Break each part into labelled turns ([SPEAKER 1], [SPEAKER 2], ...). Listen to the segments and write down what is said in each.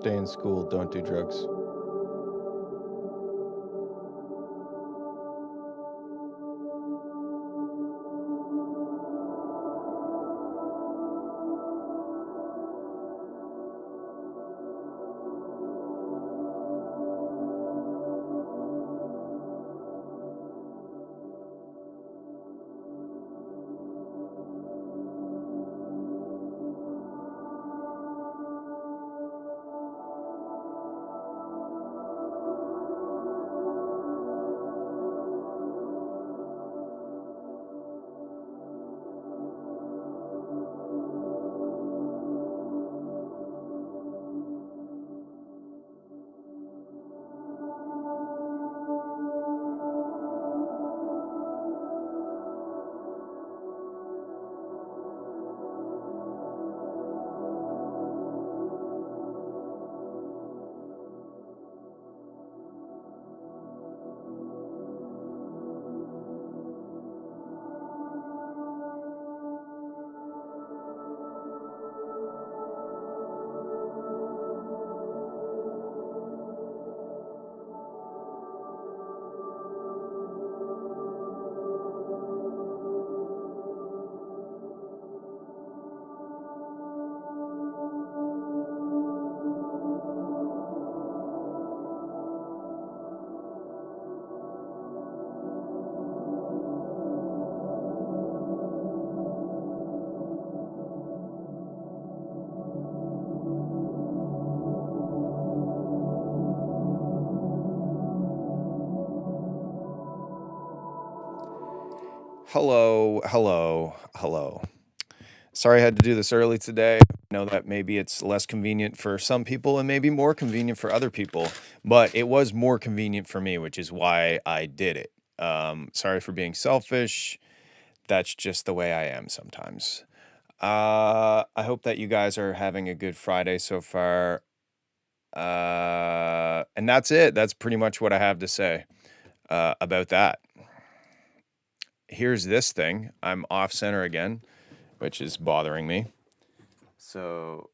[SPEAKER 1] Stay in school. Don't do drugs. Hello, hello, hello. Sorry I had to do this early today. I know that maybe it's less convenient for some people and maybe more convenient for other people, but it was more convenient for me, which is why I did it. Sorry for being selfish. That's just the way I am sometimes. I hope that you guys are having a good Friday so far. And that's it. That's pretty much what I have to say about that. Here's this thing. I'm off center again, which is bothering me. So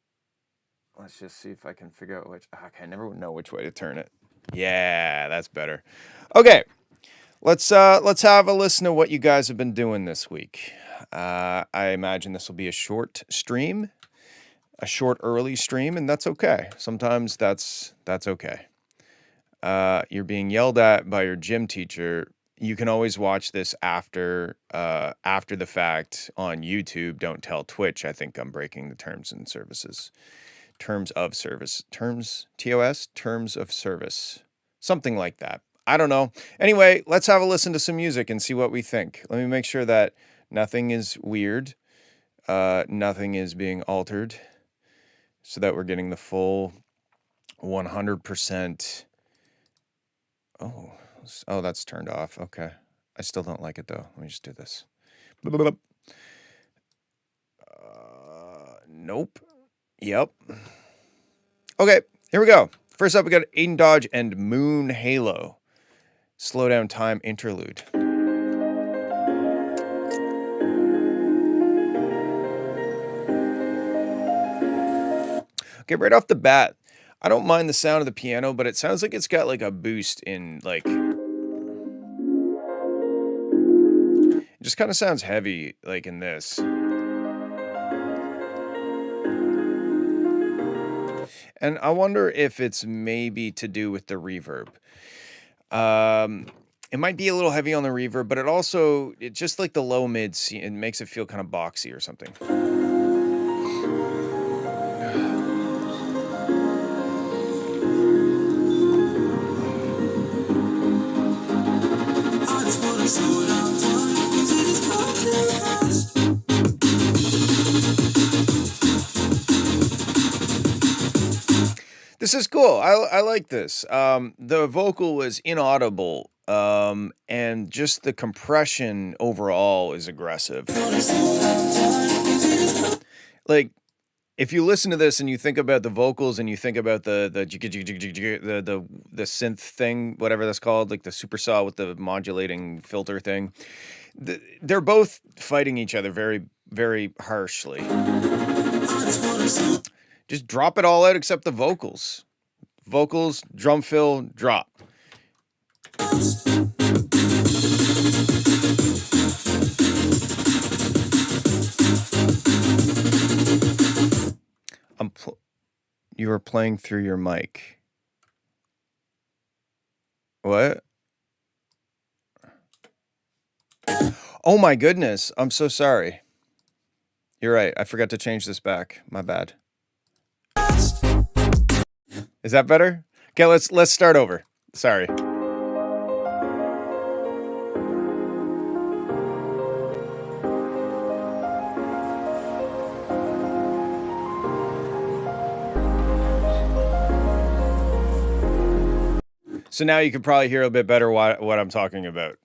[SPEAKER 1] let's just see if I can figure out which. Okay, I never know which way to turn it. Yeah, that's better. Okay, let's have a listen to what you guys have been doing this week. I imagine this will be a short stream, a short early stream, and that's okay. Sometimes that's okay. You're being yelled at by your gym teacher. You can always watch this after the fact on YouTube. Don't tell Twitch. I think I'm breaking the terms of service, something like that. I don't know. Anyway, let's have a listen to some music and see what we think. Let me make sure that nothing is weird, nothing is being altered, so that we're getting the full 100%. Oh, that's turned off. Okay. I still don't like it, though. Let me just do this. Nope. Yep. Okay, here we go. First up, we got Aiden Dodge and Moon Halo. Slow Down Time interlude. Okay, right off the bat, I don't mind the sound of the piano, but it sounds like it's got like a boost in like... It just kind of sounds heavy, like in this. And I wonder if it's maybe to do with the reverb. It might be a little heavy on the reverb, but it just like the low mids, it makes it feel kind of boxy or something. This is cool. I like this. The vocal was inaudible, and just the compression overall is aggressive. Like, if you listen to this and you think about the vocals and you think about the synth thing, whatever that's called, like the super saw with the modulating filter thing, they're both fighting each other very, very harshly. Just drop it all out except the vocals. Vocals, drum fill, drop. You were playing through your mic. What? Oh my goodness. I'm so sorry. You're right. I forgot to change this back. My bad. Is that better? Okay, let's start over. Sorry. So now you can probably hear a bit better what I'm talking about.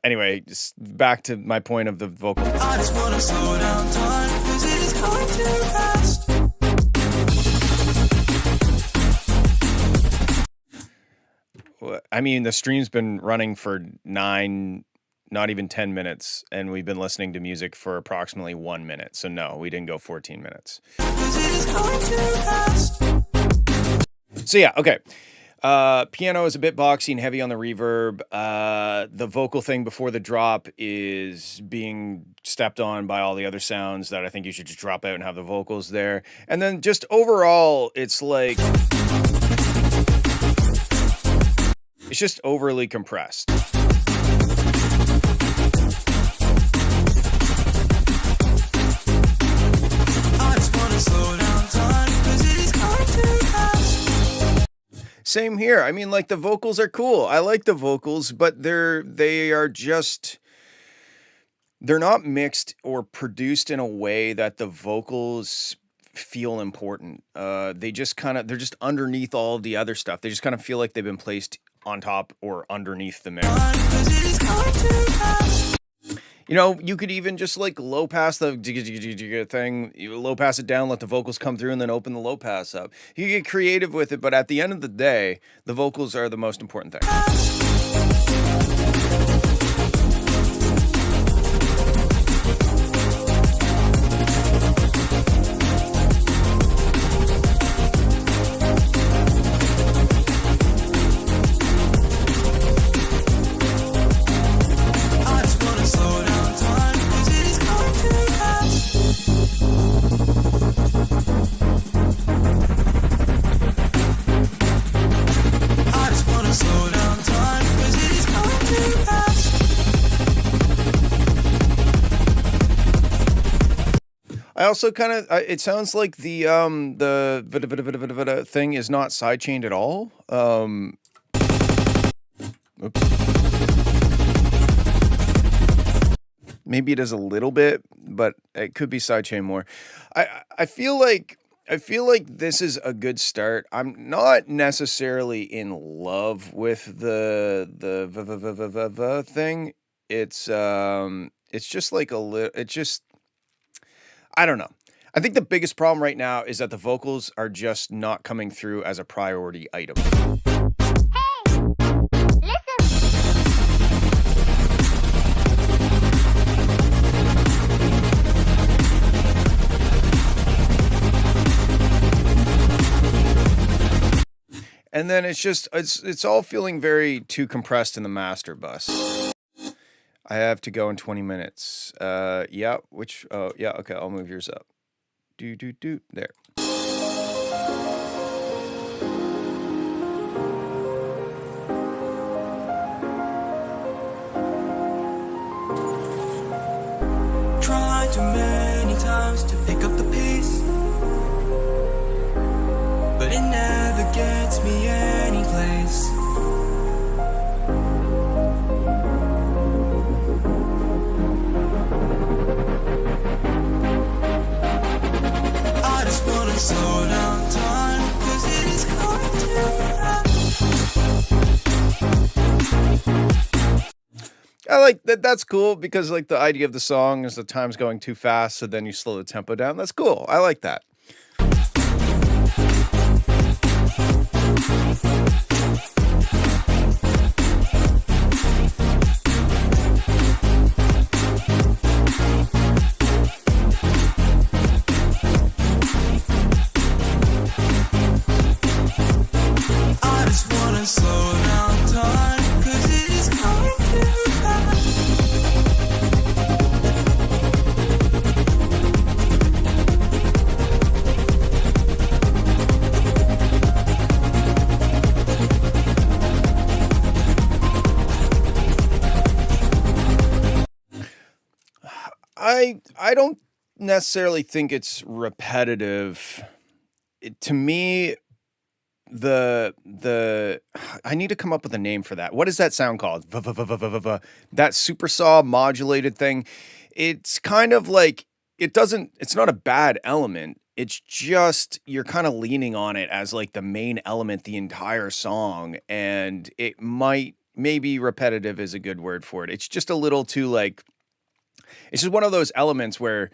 [SPEAKER 1] Anyway, just back to my point of the vocal. I just wanna slow down time, 'cause it is going too fast. I mean, the stream's been running for 9, not even 10 minutes, and we've been listening to music for approximately 1 minute. So no, we didn't go 14 minutes. 'Cause it is going too fast. So yeah, okay. Piano is a bit boxy and heavy on the reverb. The vocal thing before the drop is being stepped on by all the other sounds that I think you should just drop out and have the vocals there. And then just overall, it's like, it's just overly compressed. Same here. I mean, like, the vocals are cool. I like the vocals, but they're not mixed or produced in a way that the vocals feel important. They're just underneath all of the other stuff. They just kind of feel like they've been placed on top or underneath the mix. You know, you could even just like low pass the thing, you low pass it down, let the vocals come through, and then open the low pass up. You get creative with it, but at the end of the day, the vocals are the most important thing. I also kind of, it sounds like the thing is not sidechained at all. Oops. Maybe it is a little bit, but it could be sidechained more. I feel like this is a good start. I'm not necessarily in love with the thing. It's just like a little. It's just. I don't know. I think the biggest problem right now is that the vocals are just not coming through as a priority item.
[SPEAKER 2] Hey, listen.
[SPEAKER 1] And then it's all feeling very too compressed in the master bus. I have to go in 20 minutes. Yeah, yeah, okay, I'll move yours up. There.
[SPEAKER 3] Tried too many times to pick up the pace, but it never gets me any place. Slow down time, 'cause it is going too fast.
[SPEAKER 1] I like that. That's cool because like the idea of the song is the time's going too fast, so then you slow the tempo down. That's cool. I like that. I don't necessarily think it's repetitive. To me, the I need to come up with a name for that. What is that sound called? That supersaw modulated thing. It's kind of like it's not a bad element. It's just you're kind of leaning on it as like the main element the entire song, and it maybe repetitive is a good word for it. It's just a little too like it's just one of those elements where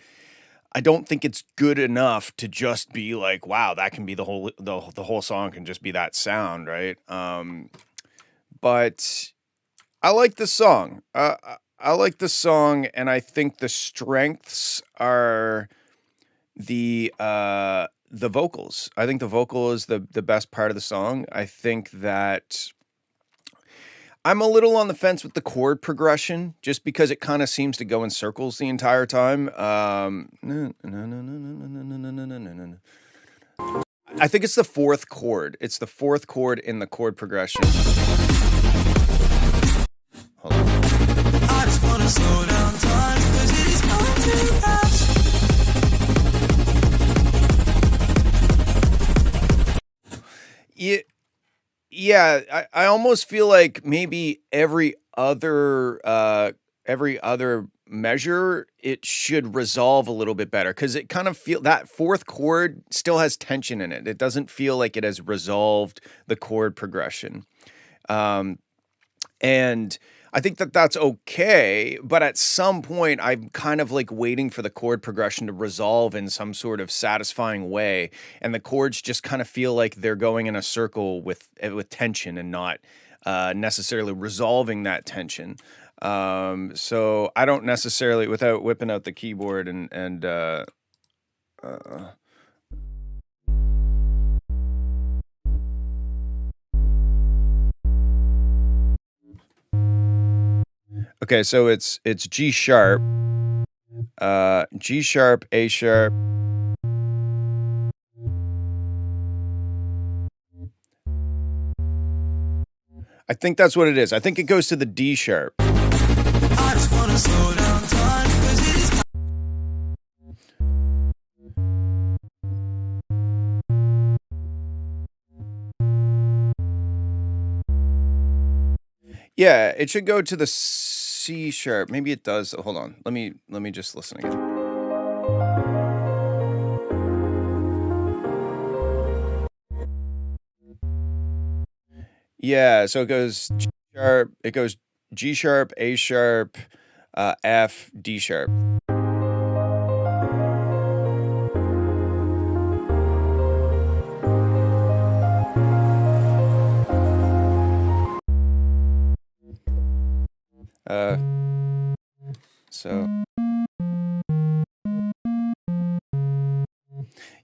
[SPEAKER 1] I don't think it's good enough to just be like, wow, that can be the whole song can just be that sound, right? But I like the song. I like the song, and I think the strengths are the vocals. I think the vocal is the best part of the song. I think that I'm a little on the fence with the chord progression, just because it kind of seems to go in circles the entire time. I think it's the fourth chord. It's the fourth chord in the chord progression. Hold on.
[SPEAKER 3] I just wanna slow down time, 'cause it is going too fast.
[SPEAKER 1] Yeah, I almost feel like maybe every other measure it should resolve a little bit better, because it kind of feel that fourth chord still has tension in it. It doesn't feel like it has resolved the chord progression. And I think that that's okay, but at some point I'm kind of like waiting for the chord progression to resolve in some sort of satisfying way, and the chords just kind of feel like they're going in a circle with tension and not necessarily resolving that tension. So I don't necessarily, without whipping out the keyboard and okay, so it's G sharp, G sharp, A sharp. I think that's what it is. I think it goes to the D sharp.
[SPEAKER 3] I just wanna slow down time, 'cause it is
[SPEAKER 1] Yeah, it should go to the C sharp. Maybe it does. Hold on. Let me just listen again. Yeah, so it goes G sharp, it goes G sharp, A sharp, F, D sharp. So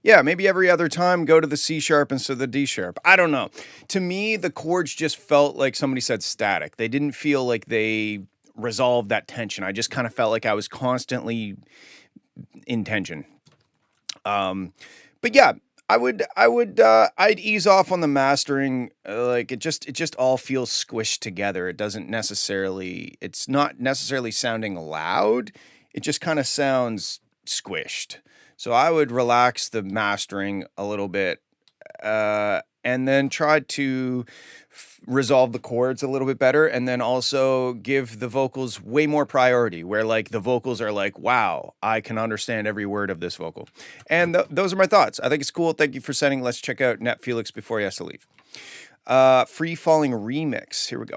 [SPEAKER 1] yeah, maybe every other time go to the C sharp instead of the D sharp. I don't know. To me, the chords just felt like somebody said static. They didn't feel like they resolved that tension. I just kind of felt like I was constantly in tension. But yeah, I'd ease off on the mastering. Like it just all feels squished together. It's not necessarily sounding loud. It just kind of sounds squished. So I would relax the mastering a little bit, and then try to resolve the chords a little bit better, and then also give the vocals way more priority, where like the vocals are like, wow, I can understand every word of this vocal. And those are my thoughts. I think it's cool. Thank you for sending. Let's check out Net Felix before he has to leave. Free Falling Remix. Here we go.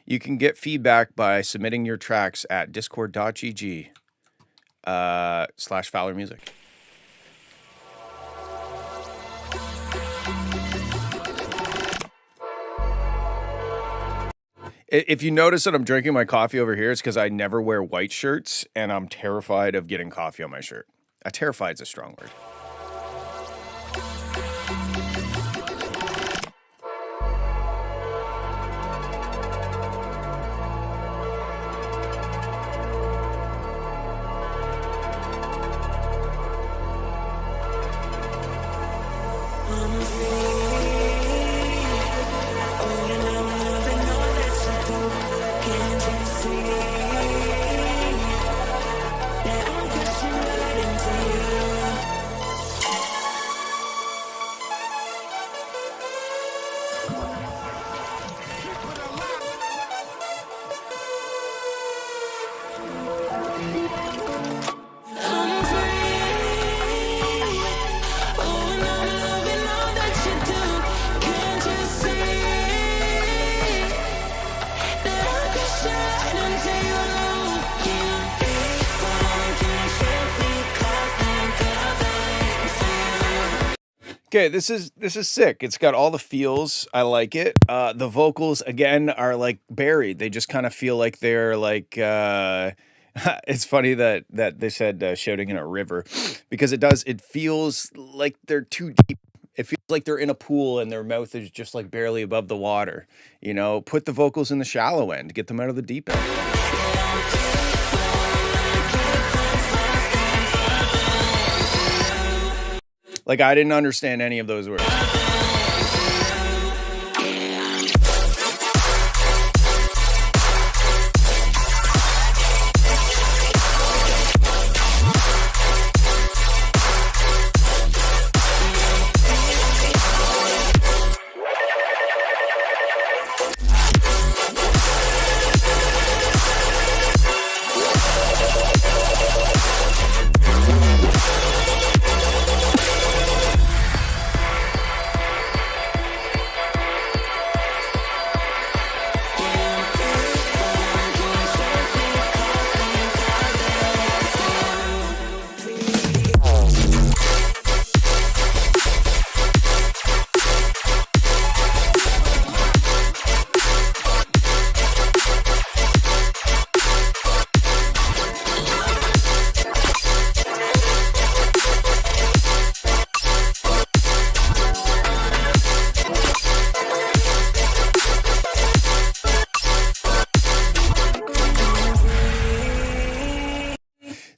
[SPEAKER 1] You can get feedback by submitting your tracks at discord.gg /Fowler Music. If you notice that I'm drinking my coffee over here, it's because I never wear white shirts, and I'm terrified of getting coffee on my shirt. Terrified is a strong word. Okay, this is sick. It's got all the feels. I like it. The vocals again are like buried. They just kind of feel like they're like. It's funny that they said shouting in a river, because it does. It feels like they're too deep. It feels like they're in a pool and their mouth is just like barely above the water. You know, put the vocals in the shallow end. Get them out of the deep end. Like, I didn't understand any of those words.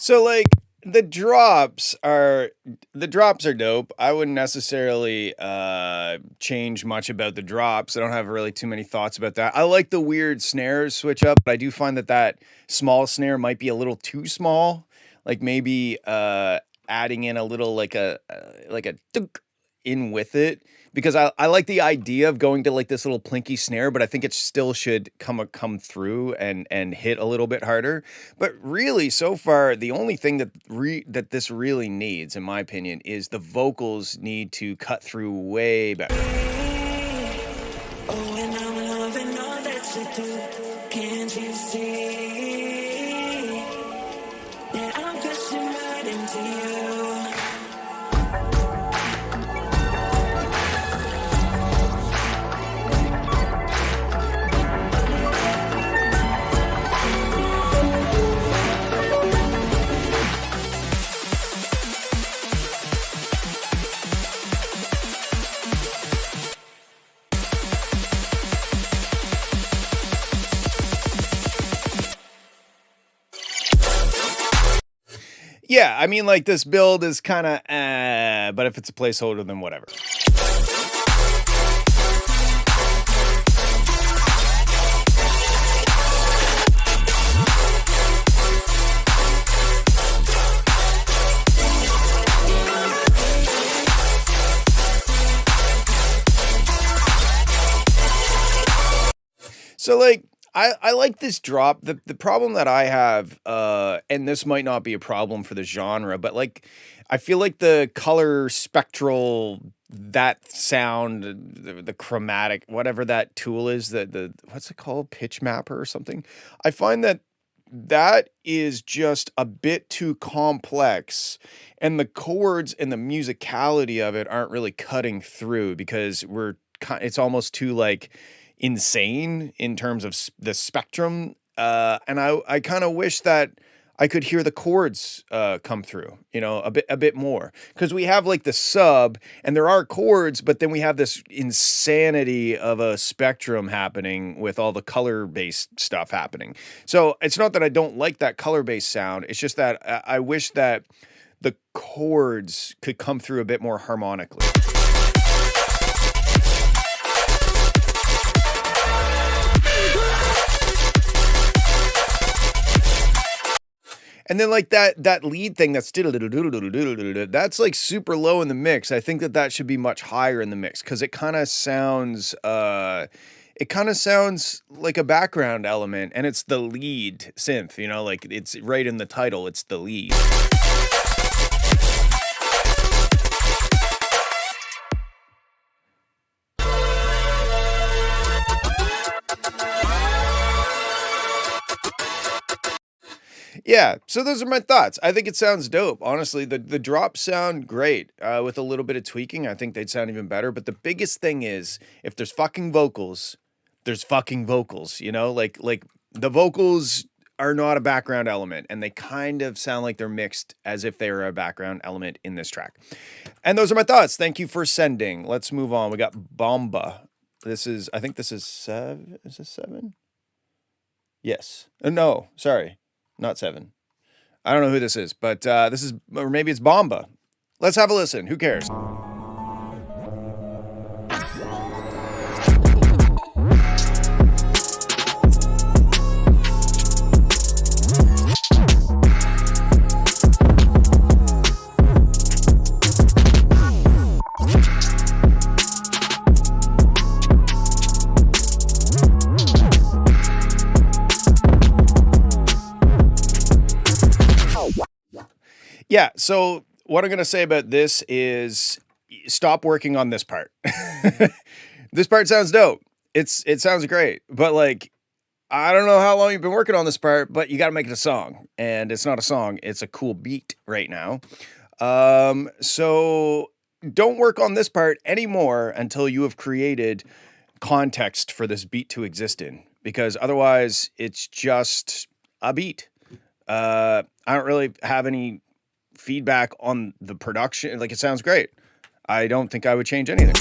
[SPEAKER 1] So like the drops are dope. I wouldn't necessarily change much about the drops. I don't have really too many thoughts about that. I like the weird snares switch up, but I do find that small snare might be a little too small. Like maybe adding in a little like a tunk in with it, because I like the idea of going to like this little plinky snare, but I think it still should come through and hit a little bit harder. But really, so far, the only thing that this really needs, in my opinion, is the vocals need to cut through way better.
[SPEAKER 3] Oh, and I'm loving all that you do. Can't you see that I'm pushing right into you?
[SPEAKER 1] Yeah, I mean, like, this build is kind of but if it's a placeholder, then whatever. So, like, I like this drop. The problem that I have, and this might not be a problem for the genre, but like, I feel like the color spectral, that sound, the chromatic, whatever that tool is, the what's it called, pitch mapper or something. I find that is just a bit too complex, and the chords and the musicality of it aren't really cutting through, because it's almost too like insane in terms of the spectrum, and I kind of wish that I could hear the chords come through, you know, a bit more, because we have like the sub and there are chords, but then we have this insanity of a spectrum happening with all the color based stuff happening. So it's not that I don't like that color based sound, it's just that I wish that the chords could come through a bit more harmonically. And then like that lead thing, that's like super low in the mix. I think that should be much higher in the mix, because it kind of sounds like a background element, and it's the lead synth, you know, like it's right in the title, it's the lead. Yeah, so those are my thoughts. I think it sounds dope. Honestly, the drops sound great. With a little bit of tweaking, I think they'd sound even better. But the biggest thing is, if there's fucking vocals, there's fucking vocals. You know, like the vocals are not a background element, and they kind of sound like they're mixed as if they were a background element in this track. And those are my thoughts. Thank you for sending. Let's move on. We got Bomba. I think this is 7. Is this 7? Yes. No, sorry. Not 7. I don't know who this is, but this is, or maybe it's Bomba. Let's have a listen. Who cares? Yeah, so what I'm going to say about this is stop working on this part. This part sounds dope. It sounds great, but like, I don't know how long you've been working on this part, but you got to make it a song, and it's not a song. It's a cool beat right now. So don't work on this part anymore until you have created context for this beat to exist in, because otherwise it's just a beat. I don't really have any feedback on the production. Like, it sounds great. I don't think I would change anything.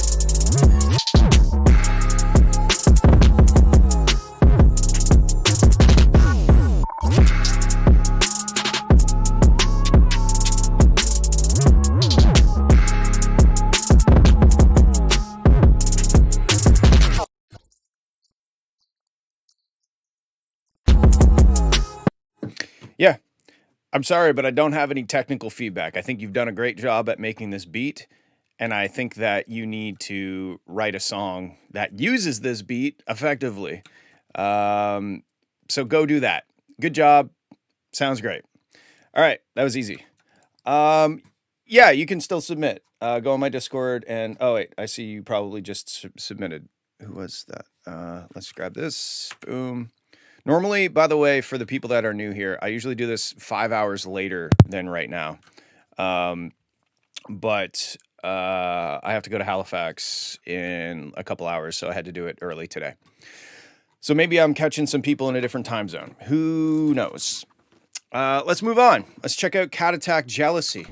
[SPEAKER 1] Yeah. I'm sorry, but I don't have any technical feedback. I think you've done a great job at making this beat, and I think that you need to write a song that uses this beat effectively. So go do that. Good job. Sounds great. All right, that was easy. Yeah, you can still submit. Go on my Discord and, oh wait, I see you probably just submitted. Who was that? Let's grab this. Boom. Normally, by the way, for the people that are new here, I usually do this 5 hours later than right now. But I have to go to Halifax in a couple hours, so I had to do it early today. So maybe I'm catching some people in a different time zone. Who knows? Let's move on. Let's check out Cat Attack Jealousy.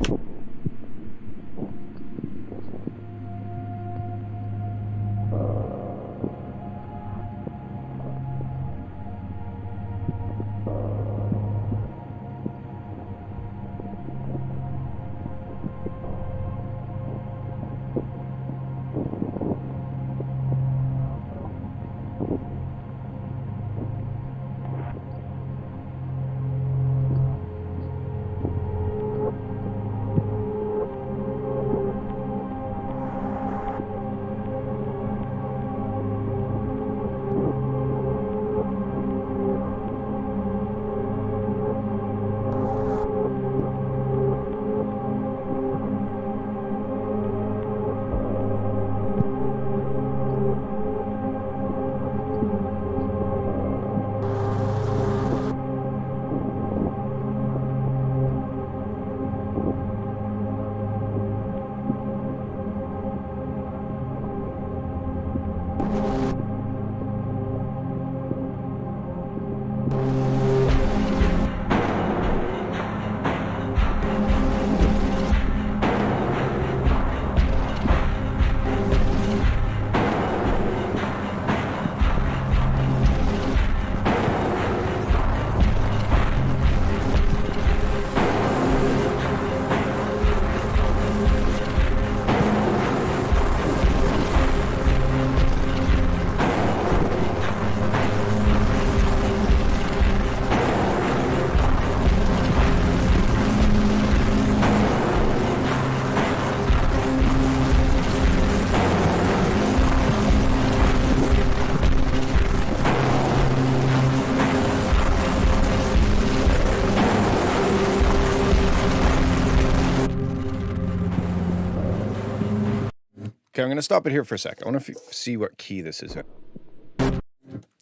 [SPEAKER 1] Okay, I'm going to stop it here for a sec. I want to see what key this is in.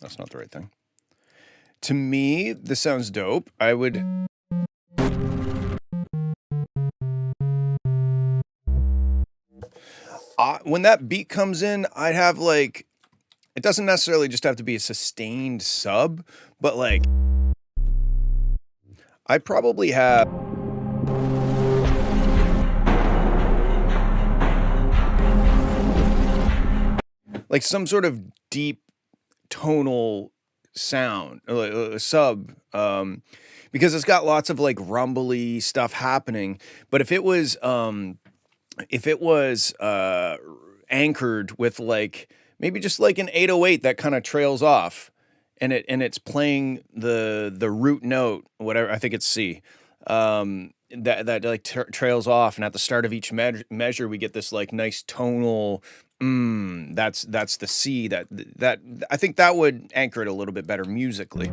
[SPEAKER 1] That's not the right thing. To me, this sounds dope. I would when that beat comes in, I'd have like, it doesn't necessarily just have to be a sustained sub, but like I probably have like some sort of deep tonal sound, sub, because it's got lots of like rumbly stuff happening. But if it was anchored with like maybe just like an 808 that kind of trails off, and it's playing the root note, whatever, I think it's C, that like trails off, and at the start of each measure we get this like nice tonal that's the C, that I think that would anchor it a little bit better musically.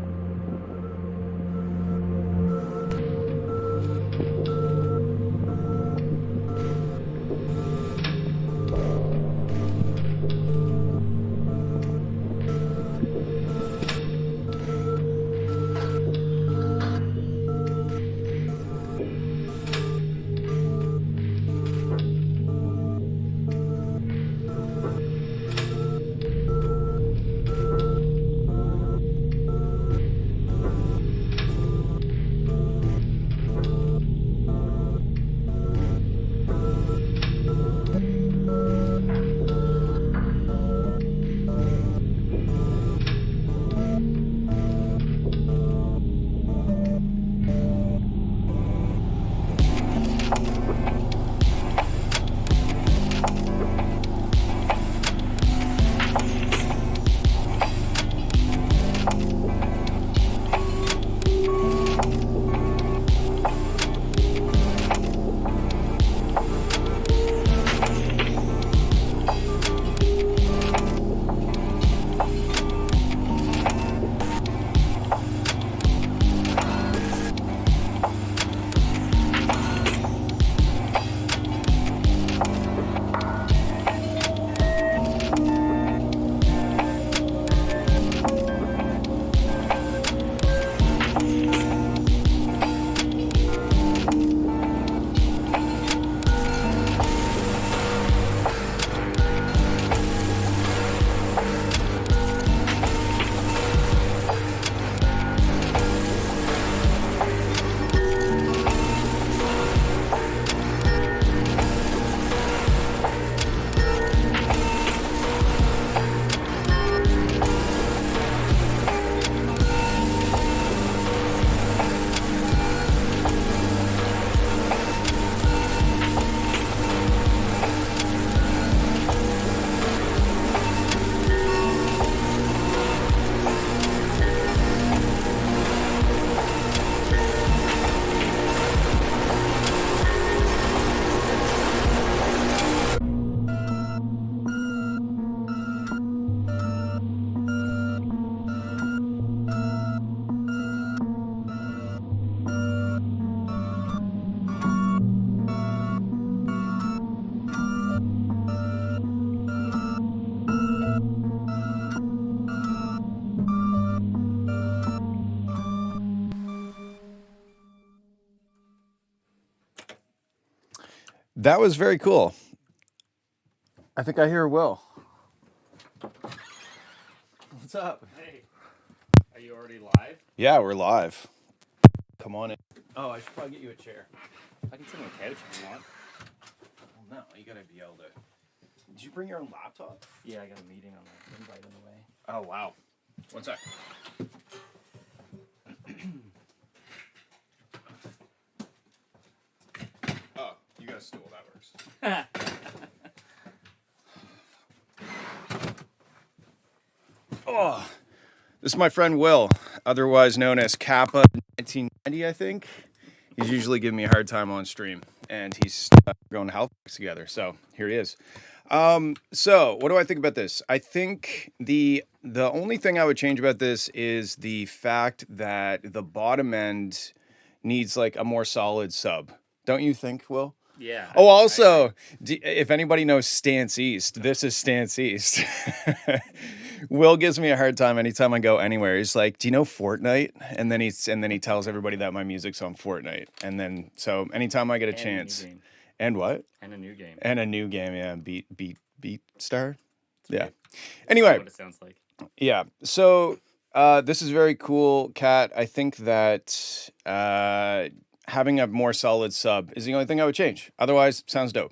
[SPEAKER 1] That was very cool. I think I hear Will. What's up?
[SPEAKER 4] Hey, are you already live?
[SPEAKER 1] Yeah, we're live. Come on in. Oh, I should probably get you a chair.
[SPEAKER 4] I can sit on the couch if you want.
[SPEAKER 1] Well, no, you gotta be able to. Did you bring your own laptop?
[SPEAKER 4] Yeah, I got a meeting on the invite on the way.
[SPEAKER 1] Oh, wow. One sec. Oh, you got a stool. That works. Oh, this is my friend Will, otherwise known as Kappa 1990, I think. He's usually giving me a hard time on stream, and he's going to Halifax together. So here he is. So what do I think about this? I think the only thing I would change about this is the fact that the bottom end needs like a more solid sub. Don't you think, Will?
[SPEAKER 4] Yeah.
[SPEAKER 1] Oh, also, if anybody knows Stance East, this is Stance East. Will gives me a hard time anytime I go anywhere. He's like, "Do you know Fortnite?" And then he tells everybody that my music's on Fortnite. And then so anytime I get a chance, And what?
[SPEAKER 4] And a new game.
[SPEAKER 1] And a new game, yeah. Beat Star? Yeah.
[SPEAKER 4] That's
[SPEAKER 1] Anyway,
[SPEAKER 4] what it sounds like.
[SPEAKER 1] yeah. So this is very cool, Kat. I think that having a more solid sub is the only thing I would change. Otherwise, sounds dope.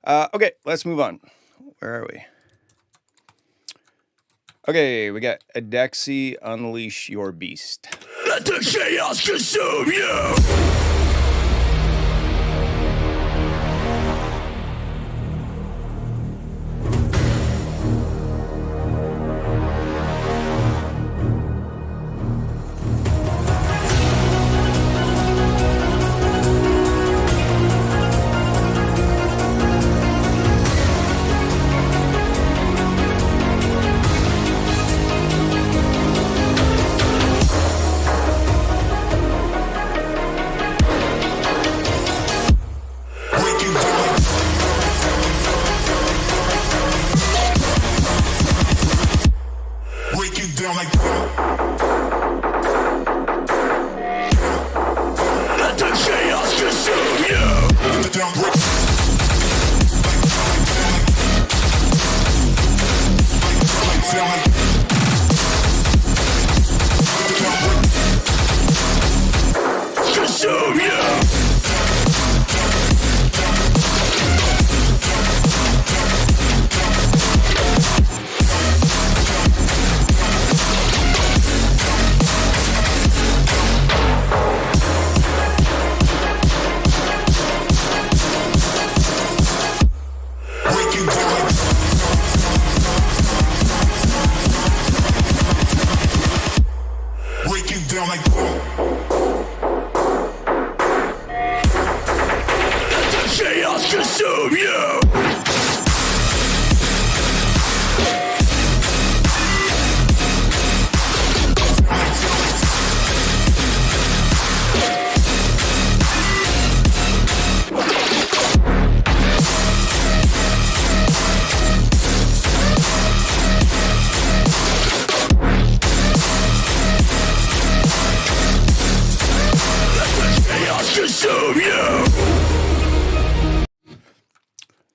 [SPEAKER 1] Okay, let's move on. Where are we? Okay, we got Adexi, Unleash Your Beast.
[SPEAKER 3] Let the chaos consume you.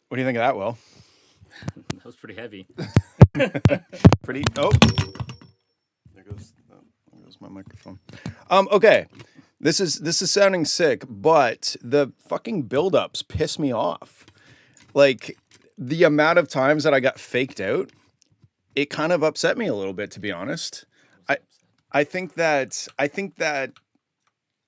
[SPEAKER 1] What do you think of that, Will?
[SPEAKER 4] That was pretty heavy.
[SPEAKER 1] Pretty. Oh, there goes my microphone. Okay, this is sounding sick, but the fucking build-ups piss me off. Like the amount of times that I got faked out, it kind of upset me a little bit, to be honest. I think that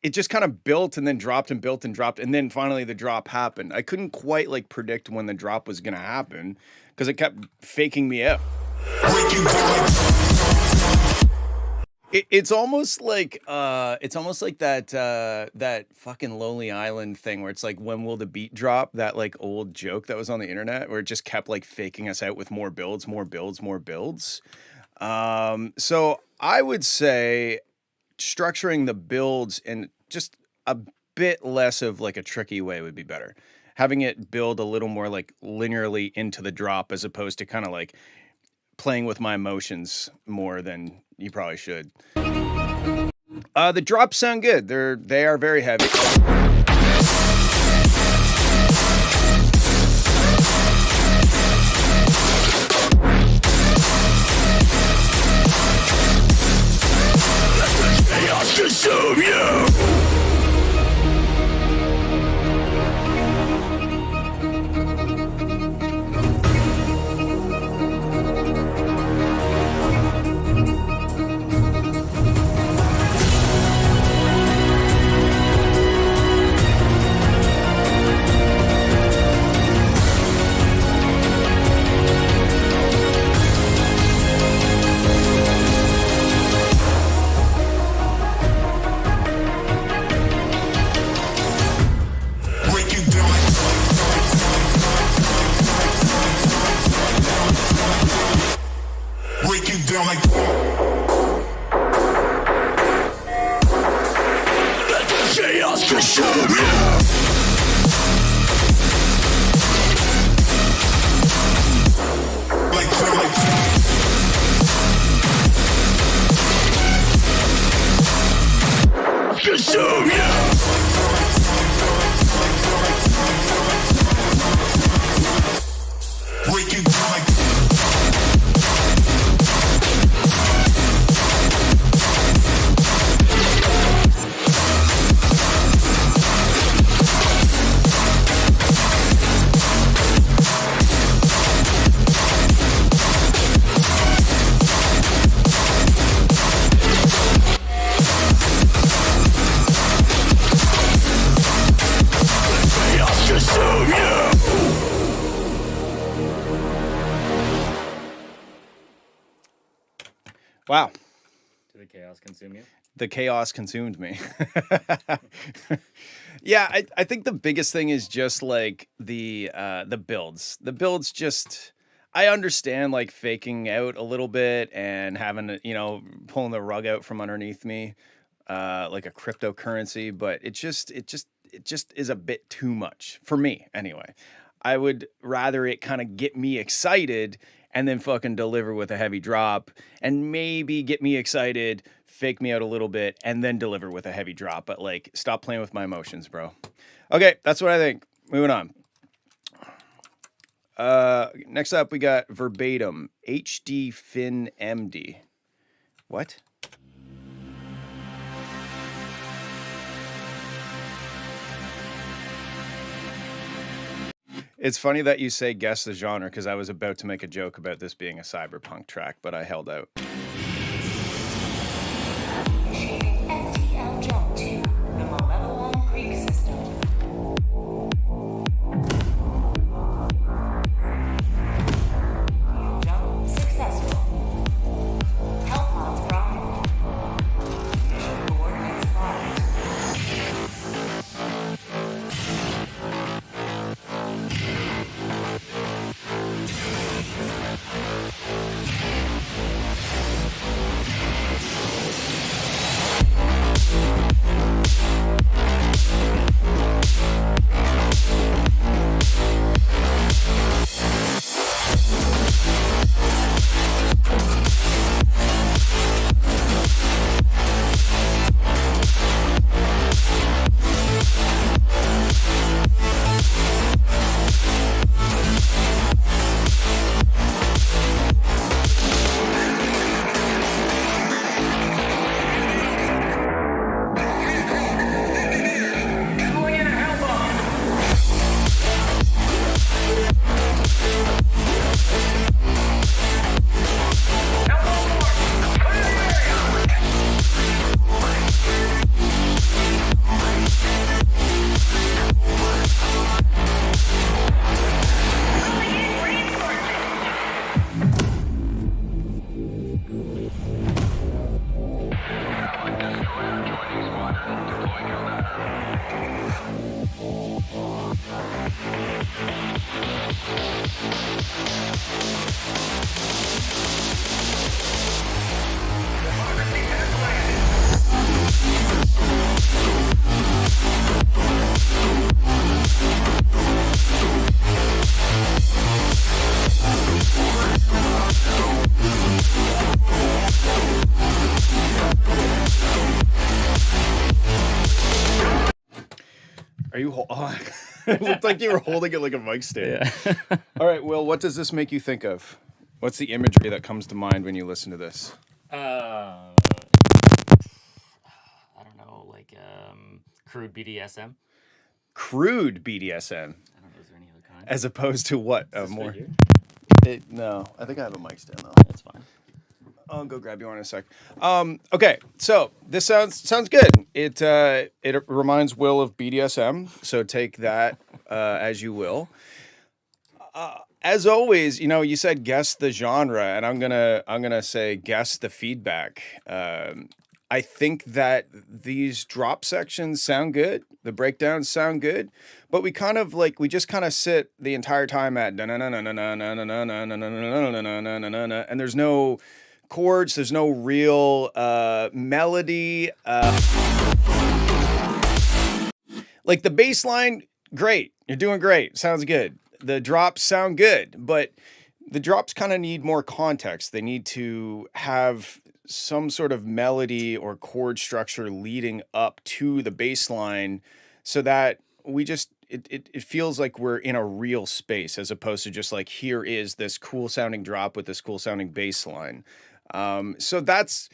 [SPEAKER 1] it just kind of built and then dropped and built and dropped, and then finally the drop happened. I couldn't quite like predict when the drop was gonna happen because it kept faking me out. It's almost like that fucking Lonely Island thing where it's like, when will the beat drop? That like old joke that was on the internet where it just kept like faking us out with more builds. So I would say structuring the builds in just a bit less of like a tricky way would be better. Having it build a little more like linearly into the drop as opposed to kind of like playing with my emotions more than you probably should. The drops sound good. They are very heavy.
[SPEAKER 3] Consume you. Down like let the chaos consume you. Consume you.
[SPEAKER 1] Wow.
[SPEAKER 4] Did the chaos consume you?
[SPEAKER 1] The chaos consumed me. Yeah, I think the biggest thing is just like the builds. The builds just I understand like faking out a little bit and having pulling the rug out from underneath me, like a cryptocurrency, but it just is a bit too much for me anyway. I would rather it kind of get me excited and then fucking deliver with a heavy drop and maybe get me excited, fake me out a little bit, and then deliver with a heavy drop. But like, stop playing with my emotions, bro. Okay, that's what I think. Moving on. Next up, we got Verbatim HD Fin MD. What? It's funny that you say guess the genre because I was about to make a joke about this being a cyberpunk track, but I held out.
[SPEAKER 5] Initiating FTL jump to the Malevolon Creek system. Jump successful. Hellpods prime. Mission coordinates locked.
[SPEAKER 1] Are you? Oh, it looked like you were holding it like a mic stand.
[SPEAKER 4] Yeah.
[SPEAKER 1] All right, Will, what does this make you think of? What's the imagery that comes to mind when you listen to this?
[SPEAKER 4] I don't know, like crude BDSM.
[SPEAKER 1] Crude BDSM,
[SPEAKER 4] I don't know, is there any other kind?
[SPEAKER 1] as opposed to what?
[SPEAKER 4] Is this
[SPEAKER 1] More.
[SPEAKER 4] right here?
[SPEAKER 1] No, I think I have a mic stand though.
[SPEAKER 4] That's fine.
[SPEAKER 1] I'll go grab you one in a sec. Okay, so this sounds good. It reminds Will of BDSM, so take that as you will. As always, you said guess the genre, and I'm gonna say guess the feedback. I think that these drop sections sound good. The breakdowns sound good, but we just kind of sit the entire time at and there's no chords, there's no real melody. Like the bass line, great. You're doing great. Sounds good. The drops sound good, but the drops kind of need more context. They need to have some sort of melody or chord structure leading up to the bass line so that it feels like we're in a real space as opposed to just like, here is this cool sounding drop with this cool sounding bass line. So that's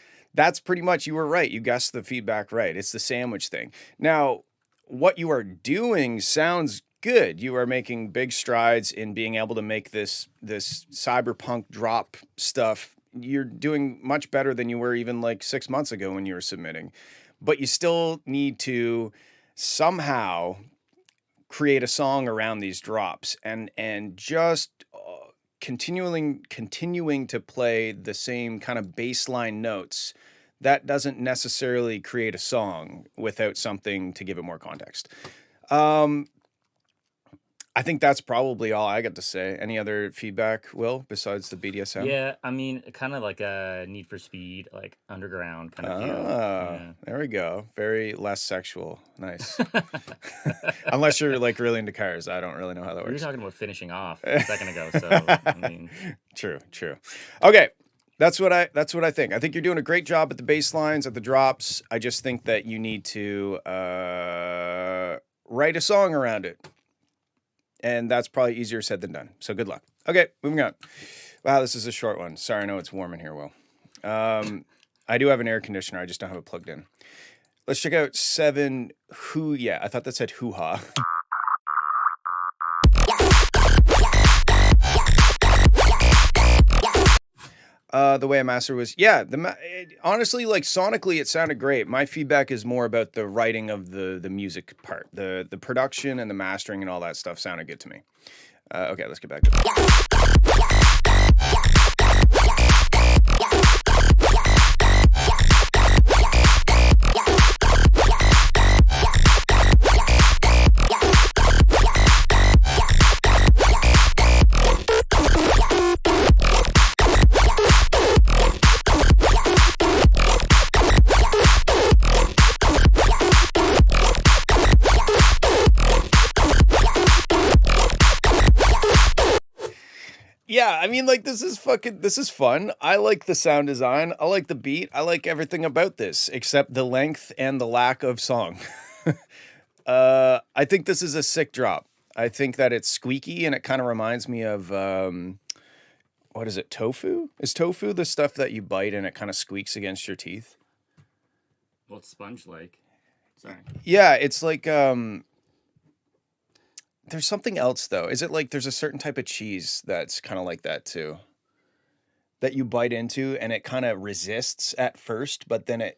[SPEAKER 1] pretty much, you were right. You guessed the feedback right. It's the sandwich thing. Now, what you are doing sounds good. You are making big strides in being able to make this cyberpunk drop stuff. You're doing much better than you were even like 6 months ago when you were submitting. But you still need to somehow create a song around these drops and just continuing to play the same kind of baseline notes, that doesn't necessarily create a song without something to give it more context. I think that's probably all I got to say. Any other feedback, Will, besides the BDSM?
[SPEAKER 4] Yeah, I mean, kind of like a Need for Speed, like underground kind of feel.
[SPEAKER 1] Ah, there we go. Very less sexual. Nice. Unless you're like really into cars. I don't really know how that
[SPEAKER 4] We were
[SPEAKER 1] works.
[SPEAKER 4] talking about finishing off a second ago, so I mean,
[SPEAKER 1] True. Okay. That's what I think. I think you're doing a great job at the bass lines, at the drops. I just think that you need to write a song around it. And that's probably easier said than done. So good luck. Okay, moving on. Wow, this is a short one. Sorry, I know it's warm in here, Will. I do have an air conditioner. I just don't have it plugged in. Let's check out 7 Who. Yeah, I thought that said hoo-ha. The way I mastered was, yeah, honestly, like sonically, it sounded great. My feedback is more about the writing of the music part. The production and the mastering and all that stuff sounded good to me. Okay, let's get back to it. Yeah, I mean, like, this is fun. I like the sound design. I like the beat. I like everything about this, except the length and the lack of song. I think this is a sick drop. I think that it's squeaky, and it kind of reminds me of, what is it, tofu? Is tofu the stuff that you bite and it kind of squeaks against your teeth?
[SPEAKER 4] what's sponge like? Sorry.
[SPEAKER 1] Yeah, it's like, there's something else, though. Is it like there's a certain type of cheese that's kind of like that, too? That you bite into, and it kind of resists at first, but then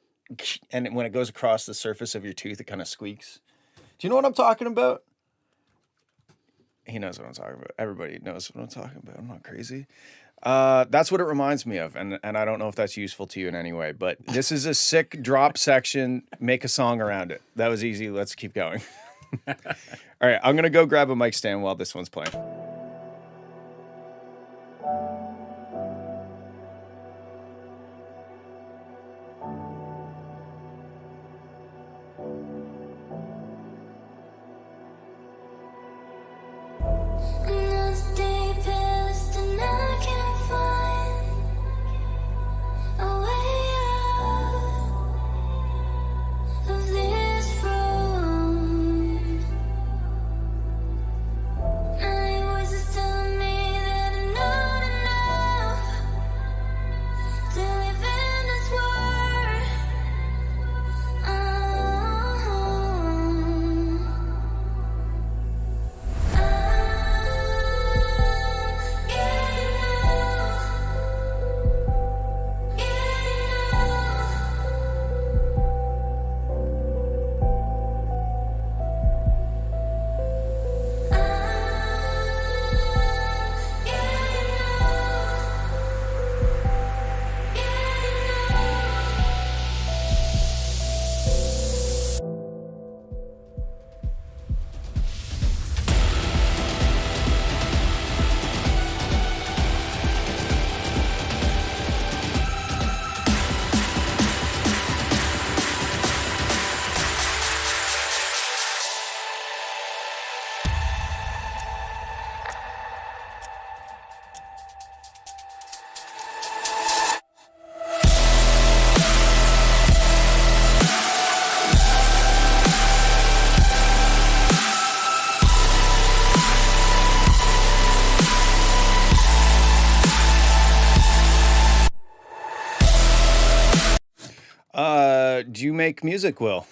[SPEAKER 1] when it goes across the surface of your tooth, it kind of squeaks. Do you know what I'm talking about? He knows what I'm talking about. Everybody knows what I'm talking about. I'm not crazy. That's what it reminds me of, and I don't know if that's useful to you in any way, but this is a sick drop section. Make a song around it. That was easy. Let's keep going. All right, I'm going to go grab a mic stand while this one's playing. Do you make music, Will?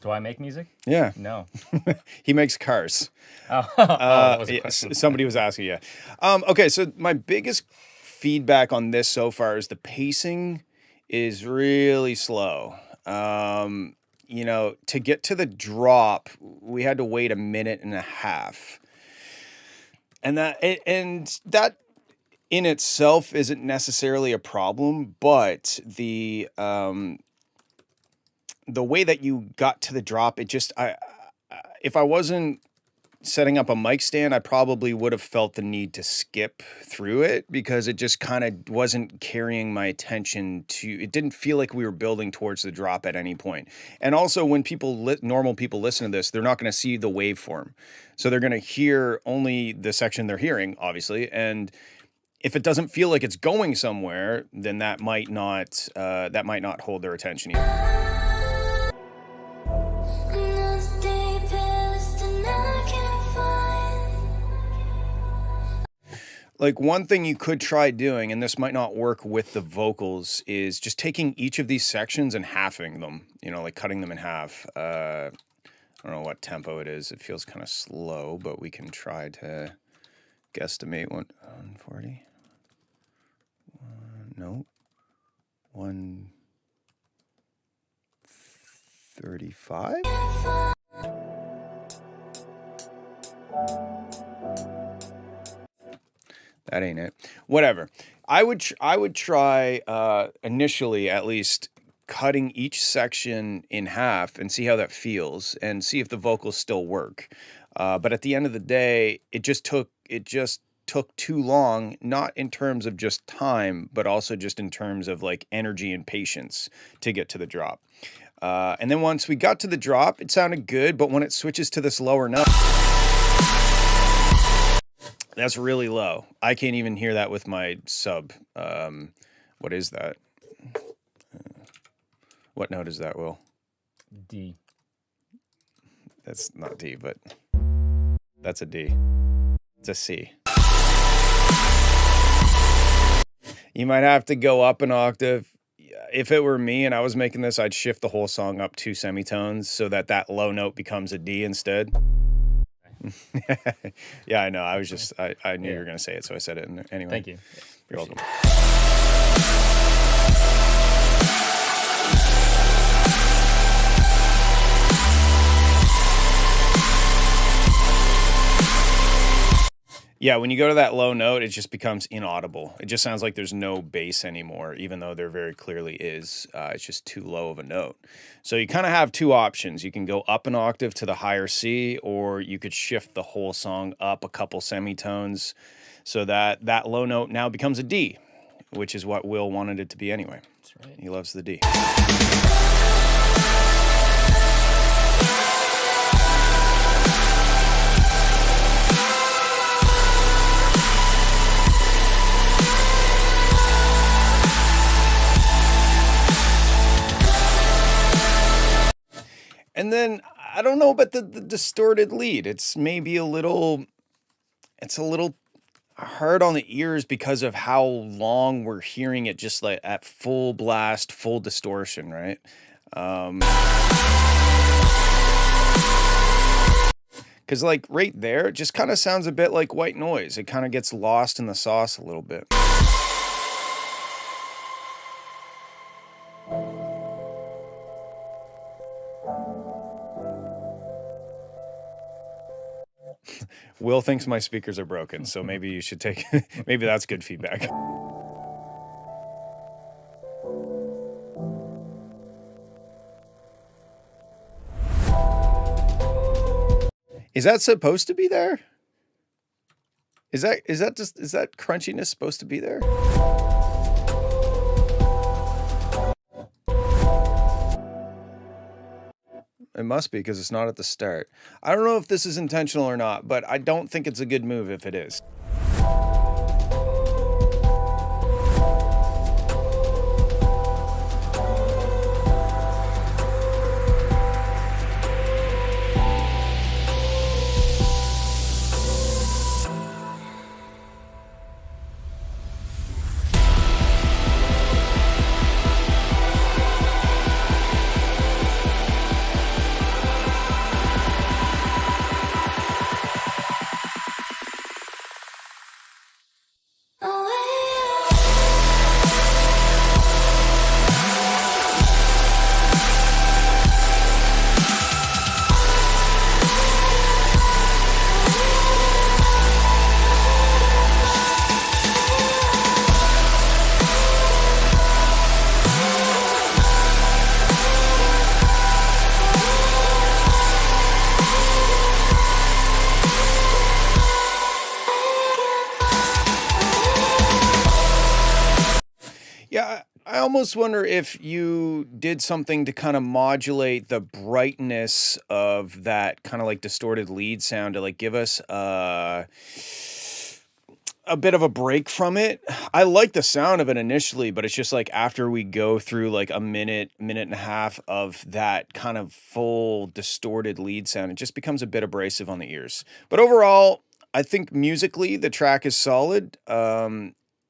[SPEAKER 4] Do I make music?
[SPEAKER 1] Yeah.
[SPEAKER 4] No.
[SPEAKER 1] He makes cars.
[SPEAKER 4] That was a
[SPEAKER 1] Yeah,
[SPEAKER 4] question.
[SPEAKER 1] somebody was asking, yeah. Okay, so my biggest feedback on this so far is the pacing is really slow. You know, to get to the drop, we had to wait 1.5 minutes. And that in itself isn't necessarily a problem, but the way that you got to the drop, it just if I wasn't setting up a mic stand, I probably would have felt the need to skip through it because it just kind of wasn't carrying my attention to, it didn't feel like we were building towards the drop at any point. And also when normal people listen to this, they're not going to see the waveform. So they're going to hear only the section they're hearing, obviously. And if it doesn't feel like it's going somewhere, then that might not hold their attention either. Like one thing you could try doing, and this might not work with the vocals, is just taking each of these sections and halving them, like cutting them in half. I don't know what tempo it is. It feels kind of slow, but we can try to guesstimate 140. No. 135? That ain't it. Whatever. I would try initially at least cutting each section in half and see how that feels and see if the vocals still work. But at the end of the day, it just took too long, not in terms of just time, but also just in terms of like energy and patience to get to the drop. And then once we got to the drop, it sounded good, but when it switches to this lower note, that's really low. I can't even hear that with my sub. What is that? What note is that, Will?
[SPEAKER 4] D.
[SPEAKER 1] That's not D, but that's a D. It's a C. You might have to go up an octave. If it were me and I was making this, I'd shift the whole song up 2 semitones so that low note becomes a D instead. Yeah, I know. I knew you were going to say it, so I said it anyway.
[SPEAKER 4] Thank you.
[SPEAKER 1] You're welcome. Yeah, when you go to that low note, it just becomes inaudible. It just sounds like there's no bass anymore, even though there very clearly is. It's just too low of a note. So you kind of have 2 options. You can go up an octave to the higher C, or you could shift the whole song up a couple semitones so that low note now becomes a D, which is what Will wanted it to be anyway.
[SPEAKER 4] That's right.
[SPEAKER 1] He loves the D. And then I don't know about the distorted lead. It's maybe a little hard on the ears because of how long we're hearing it just like at full blast, full distortion, right? Because like right there, it just kind of sounds a bit like white noise. It kind of gets lost in the sauce a little bit. Will thinks my speakers are broken, so maybe you should maybe that's good feedback. Is that supposed to be there? Is that crunchiness supposed to be there? It must be because it's not at the start. I don't know if this is intentional or not, but I don't think it's a good move if it is. I almost wonder if you did something to kind of modulate the brightness of that kind of like distorted lead sound to like give us a bit of a break from it. I like the sound of it initially, but it's just like after we go through like a minute and a half of that kind of full distorted lead sound, it just becomes a bit abrasive on the ears. But overall, I think musically the track is solid.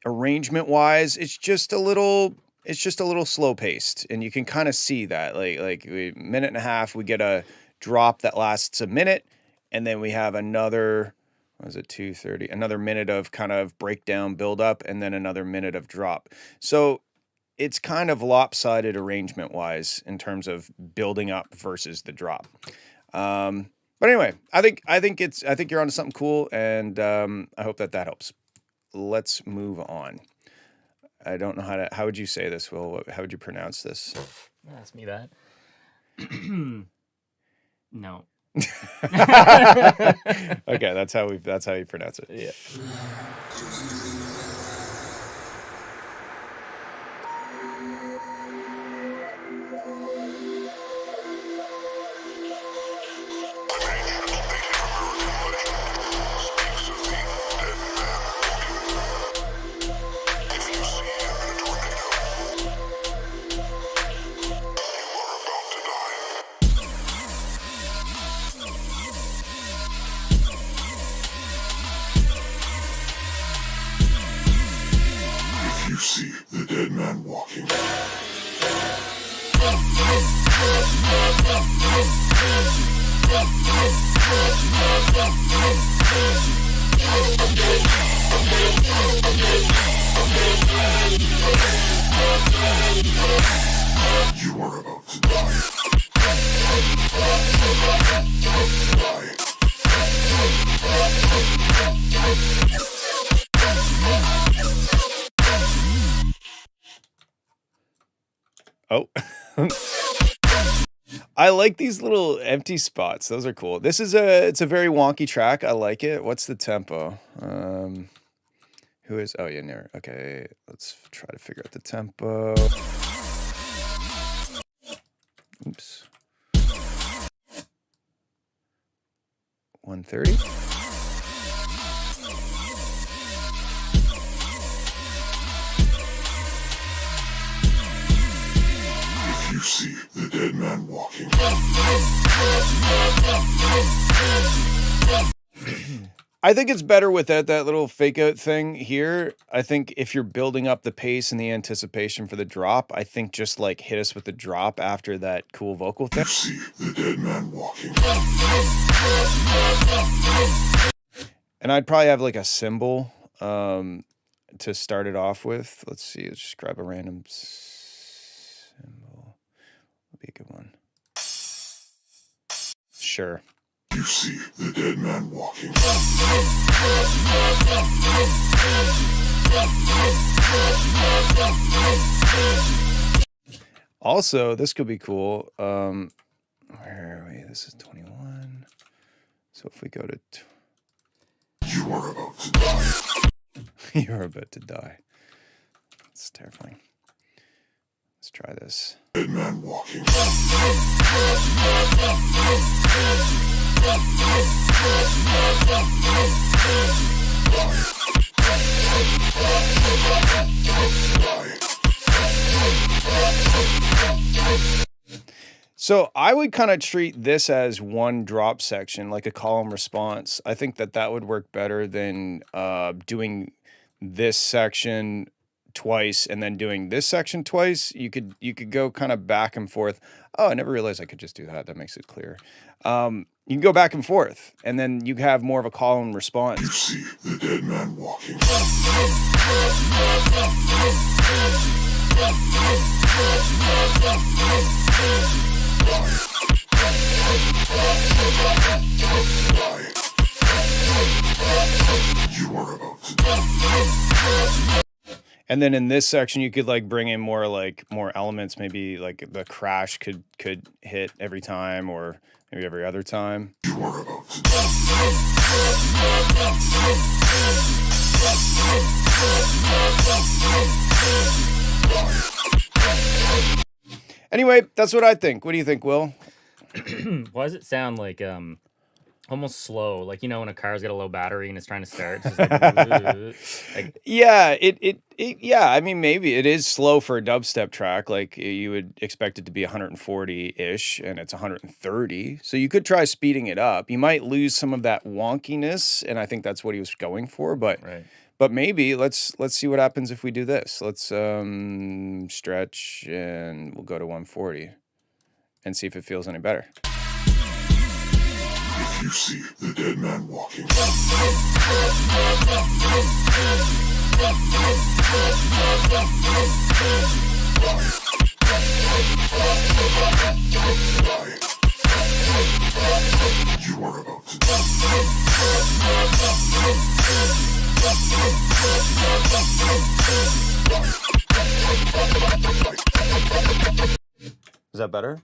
[SPEAKER 1] Arrangement wise, it's just a little slow paced, and you can kind of see that minute and a half, we get a drop that lasts a minute, and then we have another, what was it, 2:30, another minute of kind of breakdown build up, and then another minute of drop. So it's kind of lopsided arrangement wise in terms of building up versus the drop. But anyway, I think you're onto something cool, and I hope that helps. Let's move on. I don't know how would you say this, Will? How would you pronounce this?
[SPEAKER 4] Ask me that. No.
[SPEAKER 1] Okay, that's how you pronounce it.
[SPEAKER 4] Yeah.
[SPEAKER 6] You see the dead man walking. You are about to die.
[SPEAKER 1] Oh. I like these little empty spots. Those are cool. It's a very wonky track. I like it. What's the tempo? Who is, oh yeah, Nair. Okay, let's try to figure out the tempo. Oops. 130.
[SPEAKER 6] You see the dead man walking.
[SPEAKER 1] I think it's better without that little fake out thing here. I think if you're building up the pace and the anticipation for the drop, I think just like hit us with the drop after that cool vocal thing.
[SPEAKER 6] You see the dead man walking.
[SPEAKER 1] And I'd probably have like a cymbal to start it off with. Let's see, let's just grab a random cymbal. Would be a good one. Sure.
[SPEAKER 6] You see the dead man walking.
[SPEAKER 1] Also, this could be cool. Where are we? This is 21. So if we go to...
[SPEAKER 6] You are about to die.
[SPEAKER 1] You're about to die. It's terrifying. Let's try this.
[SPEAKER 6] Dead man walking.
[SPEAKER 1] So I would kind of treat this as one drop section, like a column response. I think that would work better than doing this section twice and then doing this section twice. You could go kind of back and forth. Oh, I never realized I could just do that. That makes it clear. You can go back and forth, and then you have more of a column response.
[SPEAKER 6] You see the dead man walking. You are about to die.
[SPEAKER 1] And then in this section, you could like bring in more elements. Maybe like the crash could hit every time, or maybe every other time.
[SPEAKER 6] You are about to die.
[SPEAKER 1] Anyway, that's what I think. What do you think, Will?
[SPEAKER 4] Why does it sound like almost slow? Like, you know, when a car's got a low battery and it's trying to start. It's just like,
[SPEAKER 1] Yeah, yeah, I mean, maybe it is slow for a dubstep track. Like you would expect it to be 140-ish and it's 130. So you could try speeding it up. You might lose some of that wonkiness, and I think that's what he was going for,
[SPEAKER 4] right.
[SPEAKER 1] but maybe let's see what happens if we do this. Let's stretch and we'll go to 140 and see if it feels any better.
[SPEAKER 6] If you see the dead man walking, you are about to die.
[SPEAKER 1] Is that better?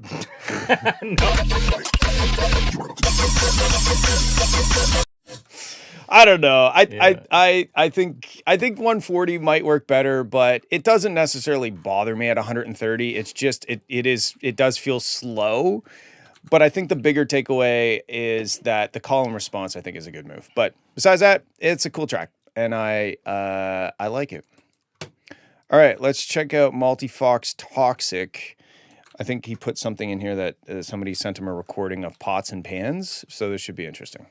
[SPEAKER 1] I don't know. I think 140 might work better, but it doesn't necessarily bother me at 130. It's just it does feel slow. But I think the bigger takeaway is that the call and response I think is a good move. But besides that, it's a cool track, and I like it. All right, let's check out Multifox Toxic. I think he put something in here that somebody sent him a recording of Pots and Pans, so this should be interesting.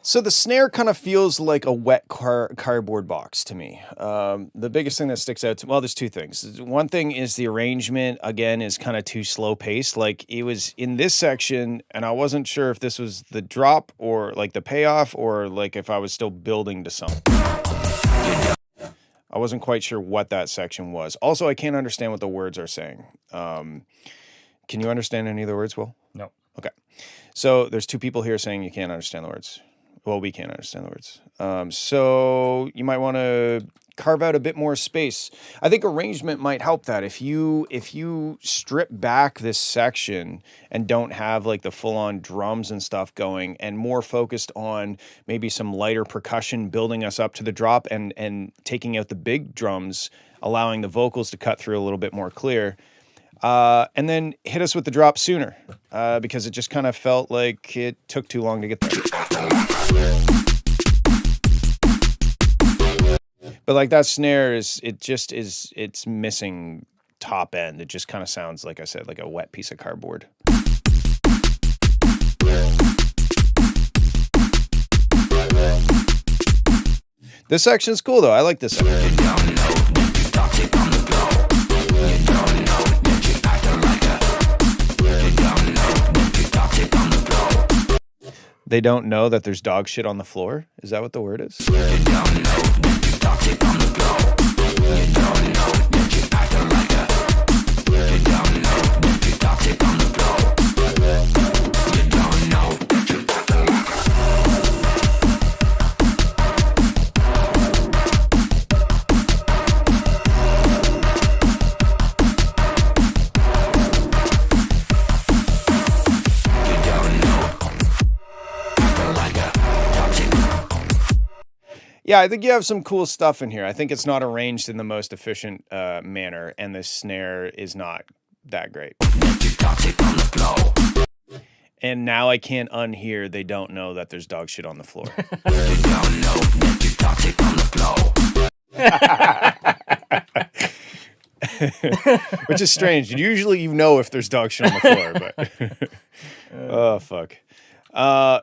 [SPEAKER 1] So the snare kind of feels like a wet cardboard box to me. The biggest thing that sticks out to, well, there's two things. One thing is the arrangement, again, is kind of too slow paced. Like it was in this section, and I wasn't sure if this was the drop or like the payoff or like if I was still building to something. I wasn't quite sure what that section was. Also, I can't understand what the words are saying. Can you understand any of the words, Will?
[SPEAKER 4] No.
[SPEAKER 1] Okay. So there's two people here saying you can't understand the words. Well, we can't understand the words. So you might want to carve out a bit more space. I think arrangement might help that. If you strip back this section and don't have like the full-on drums and stuff going and more focused on maybe some lighter percussion building us up to the drop and taking out the big drums, allowing the vocals to cut through a little bit more clear, and then hit us with the drop sooner, because it just kind of felt like it took too long to get there. But like that snare it's missing top end. It just kind of sounds, like I said, like a wet piece of cardboard. This section's cool though. I like this section. They don't know that there's dog shit on the floor? Is that what the word is? Yeah, I think you have some cool stuff in here. I think it's not arranged in the most efficient manner, and the snare is not that great. And now I can't unhear "They don't know that there's dog shit on the floor." Which is strange. Usually you know if there's dog shit on the floor, but oh fuck.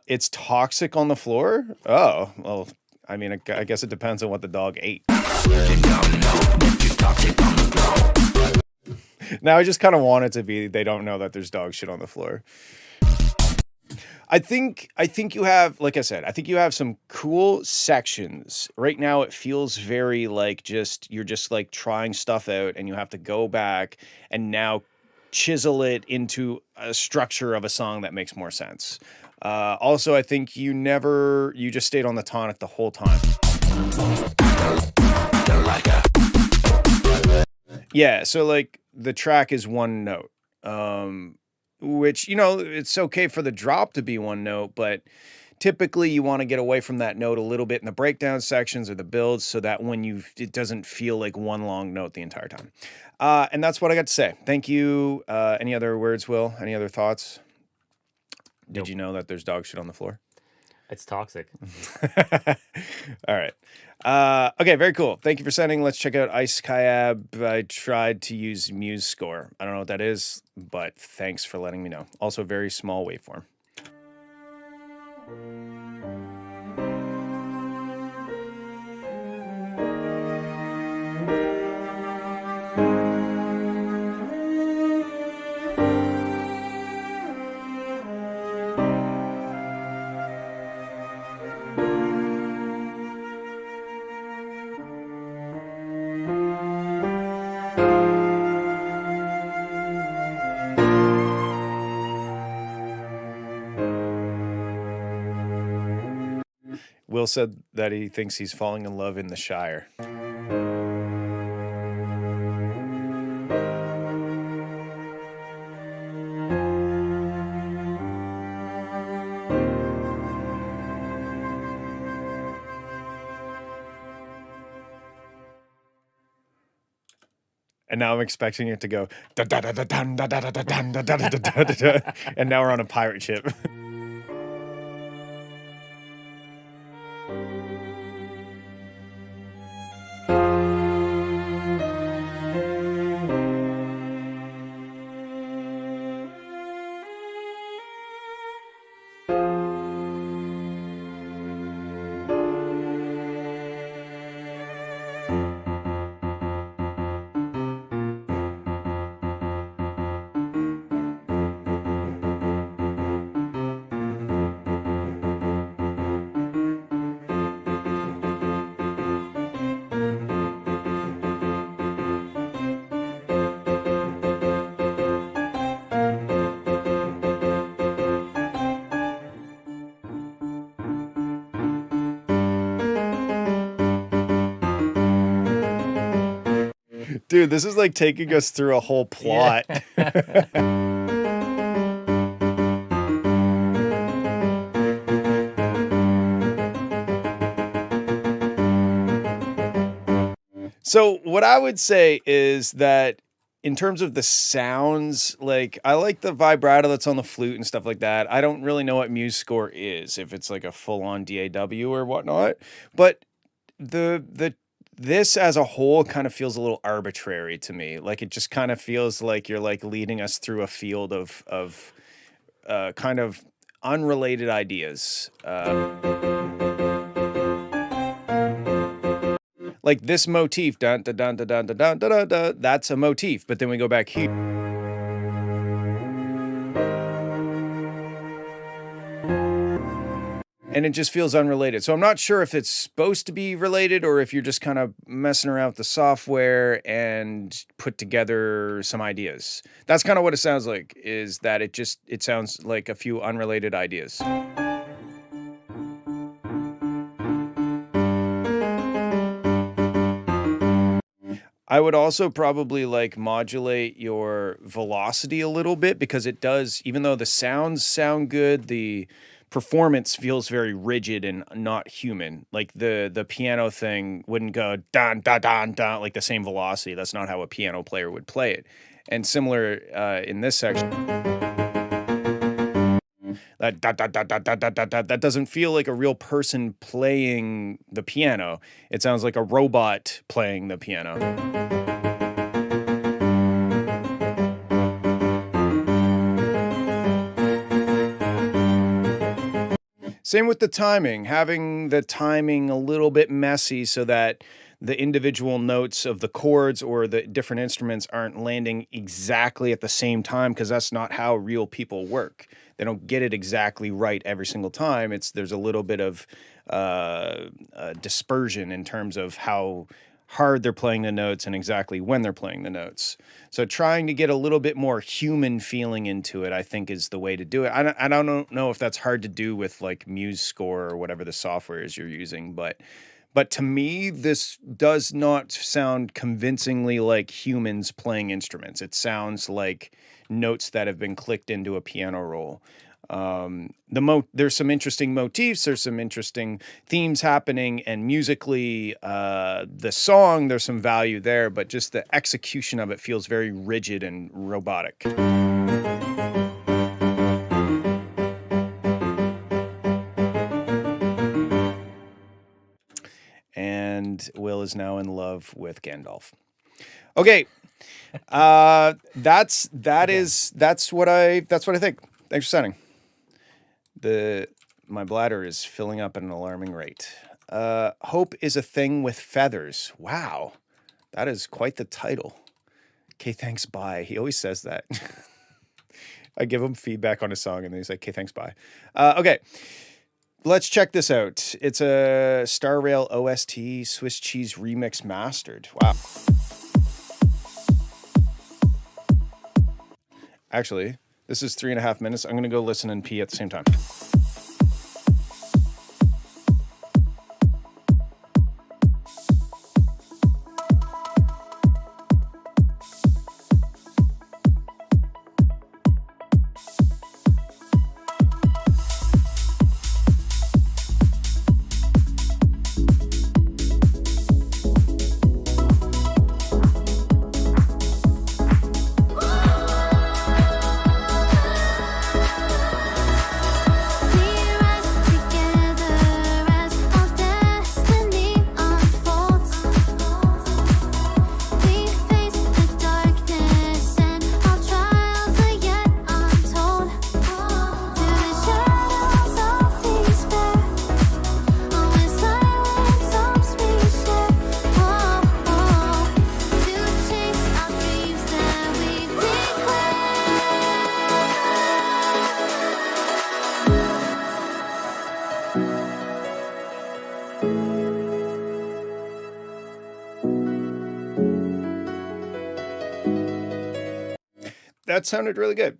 [SPEAKER 1] It's toxic on the floor? Oh, well, I mean, I guess it depends on what the dog ate. Now I just kind of want it to be they don't know that there's dog shit on the floor. I think you have, like I said, I think you have some cool sections. Right now it feels very like you're just like trying stuff out and you have to go back and now chisel it into a structure of a song that makes more sense. Also, I think you just stayed on the tonic the whole time. Yeah, so like the track is one note. Which, it's okay for the drop to be one note, but typically you want to get away from that note a little bit in the breakdown sections or the builds so that it doesn't feel like one long note the entire time. And that's what I got to say. Thank you. Any other words, Will? Any other thoughts? Did you know that there's dog shit on the floor?
[SPEAKER 4] It's toxic.
[SPEAKER 1] All right. Okay, very cool. Thank you for sending. Let's check out Ice Kayab. I tried to use Muse Score. I don't know what that is, but thanks for letting me know. Also, very small waveform. Will said that he thinks he's falling in love in the Shire. And now I'm expecting it to go da da da da dun da da da da dun da da da da da, and now we're on a pirate ship. Dude, this is like taking us through a whole plot. So what I would say is that in terms of the sounds, like I like the vibrato that's on the flute and stuff like that. I don't really know what Muse Score is, if it's like a full-on DAW or whatnot, but this as a whole kind of feels a little arbitrary to me. Like it just kind of feels like you're like leading us through a field of kind of unrelated ideas. Like this motif, dun dun dun dun dun dun dun dun dun, that's a motif. But then we go back here. And it just feels unrelated. So I'm not sure if it's supposed to be related or if you're just kind of messing around with the software and put together some ideas. That's kind of what it sounds like, is that it sounds like a few unrelated ideas. I would also probably like modulate your velocity a little bit, because it does, even though the sounds sound good, the performance feels very rigid and not human. Like the piano thing wouldn't go don da don da like the same velocity. That's not how a piano player would play it. And similar in this section, that that doesn't feel like a real person playing the piano. It sounds like a robot playing the piano. Same with the timing, having the timing a little bit messy so that the individual notes of the chords or the different instruments aren't landing exactly at the same time, because that's not how real people work. They don't get it exactly right every single time. There's a little bit of dispersion in terms of how hard they're playing the notes and exactly when they're playing the notes. So trying to get a little bit more human feeling into it, I think, is the way to do it. I don't know if that's hard to do with like MuseScore or whatever the software is you're using, but to me, this does not sound convincingly like humans playing instruments. It sounds like notes that have been clicked into a piano roll. There's some interesting motifs, there's some interesting themes happening, and musically, the song, there's some value there, but just the execution of it feels very rigid and robotic. And Will is now in love with Gandalf. Okay. That's what I think. Thanks for sending. My bladder is filling up at an alarming rate. Hope is a thing with feathers. Wow. That is quite the title. Okay, thanks, bye. He always says that. I give him feedback on a song and then he's like, okay, thanks, bye. Okay. Let's check this out. It's a Star Rail OST Swiss Cheese Remix Mastered. Wow. Actually, this is 3.5 minutes. I'm going to go listen and pee at the same time. That sounded really good.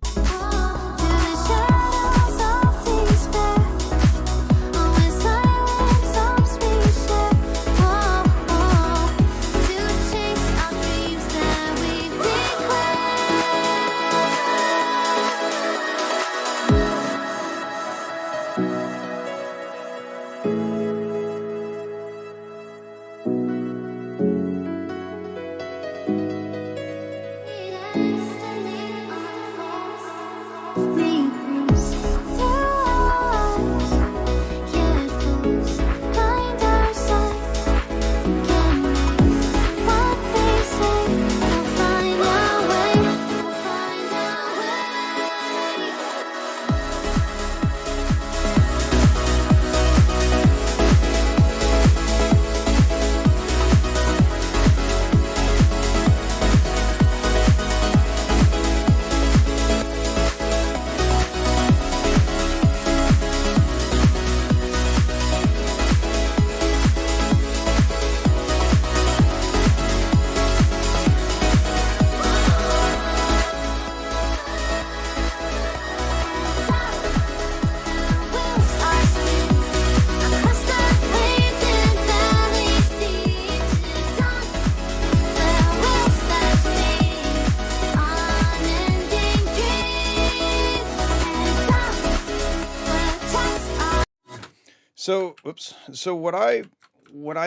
[SPEAKER 1] So, oops. So what I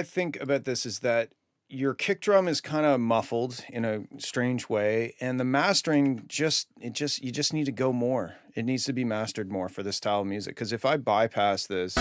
[SPEAKER 1] think about this is that your kick drum is kind of muffled in a strange way, and the mastering you just need to go more. It needs to be mastered more for this style of music. Because if I bypass this,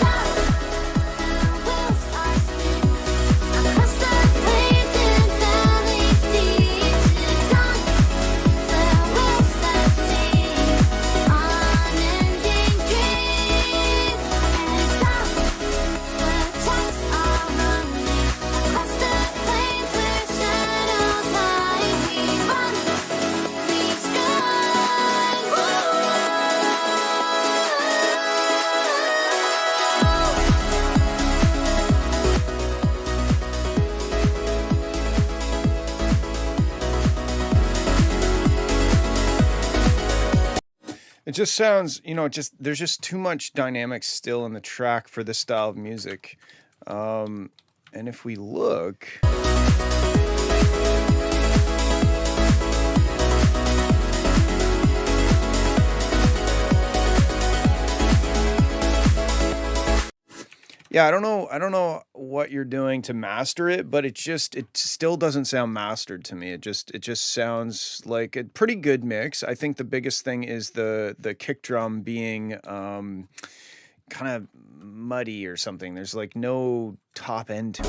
[SPEAKER 1] it just sounds, there's just too much dynamics still in the track for this style of music. And if we look, yeah, I don't know what you're doing to master it, but it still doesn't sound mastered to me. It just sounds like a pretty good mix. I think the biggest thing is the kick drum being kind of muddy or something. There's like no top end to it.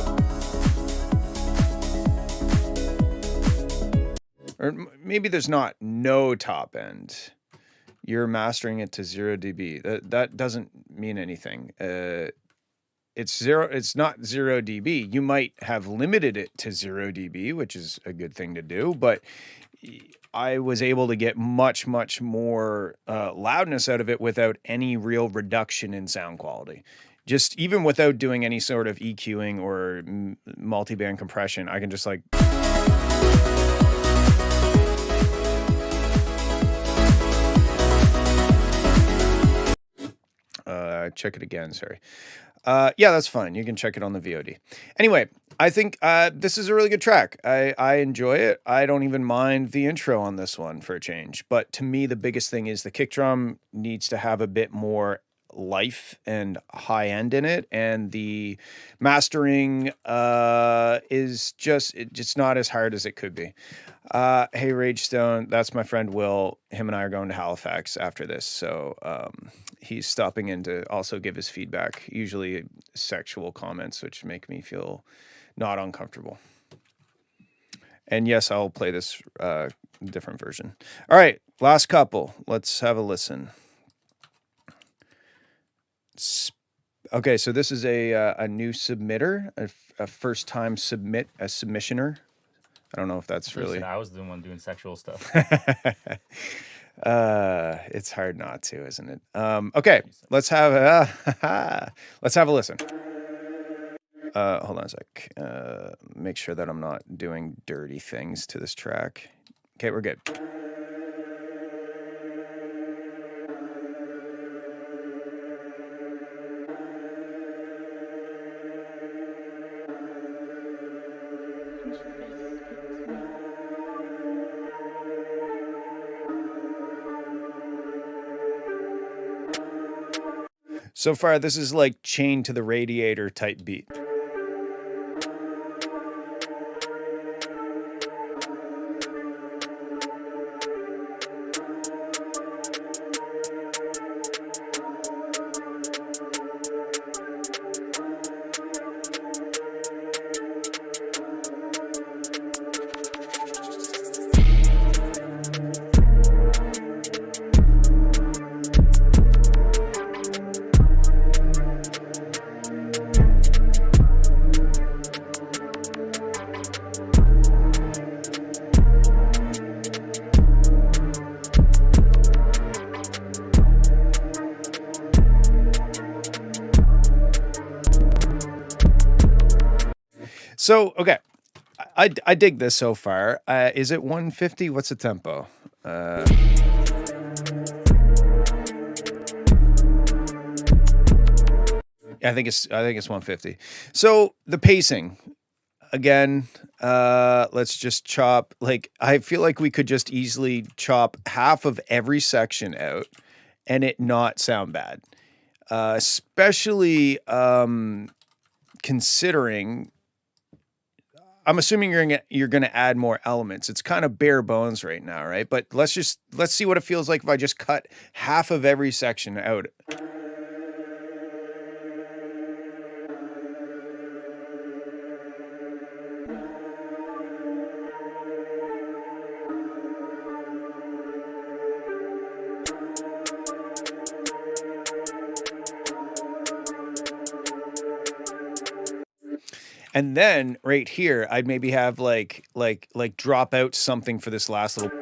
[SPEAKER 1] Or maybe there's not no top end. You're mastering it to 0 dB. That doesn't mean anything. It's not 0 dB. You might have limited it to 0 dB, which is a good thing to do, but I was able to get much more loudness out of it without any real reduction in sound quality. Just even without doing any sort of EQing or multiband compression, I can just like... check it again, sorry. Yeah, that's fine. You can check it on the VOD. Anyway, I think this is a really good track. I enjoy it. I don't even mind the intro on this one for a change. But to me, the biggest thing is the kick drum needs to have a bit more life and high end in it, and the mastering is it's not as hard as it could be. Hey Rage Stone, that's my friend Will. Him and I are going to Halifax after this, so he's stopping in to also give his feedback, usually sexual comments, which make me feel not uncomfortable. And yes, I'll play this different version. All right, last couple. Let's have a listen. Okay, so this is a new submitter, a first time submissioner. I don't know if that's really...
[SPEAKER 4] I was the one doing sexual stuff.
[SPEAKER 1] It's hard not to, isn't it? Okay, let's have a listen. Hold on a sec. Make sure that I'm not doing dirty things to this track. Okay, we're good. So far, this is like Chained to the Radiator type beat. So, okay, I dig this so far. Is it 150? What's the tempo? I think it's 150. So the pacing, again, let's just chop. Like, I feel like we could just easily chop half of every section out and it not sound bad. especially considering. I'm assuming you're gonna add more elements. It's kind of bare bones right now, right? But let's see what it feels like if I just cut half of every section out. And then right here, I'd maybe have like drop out something for this last little.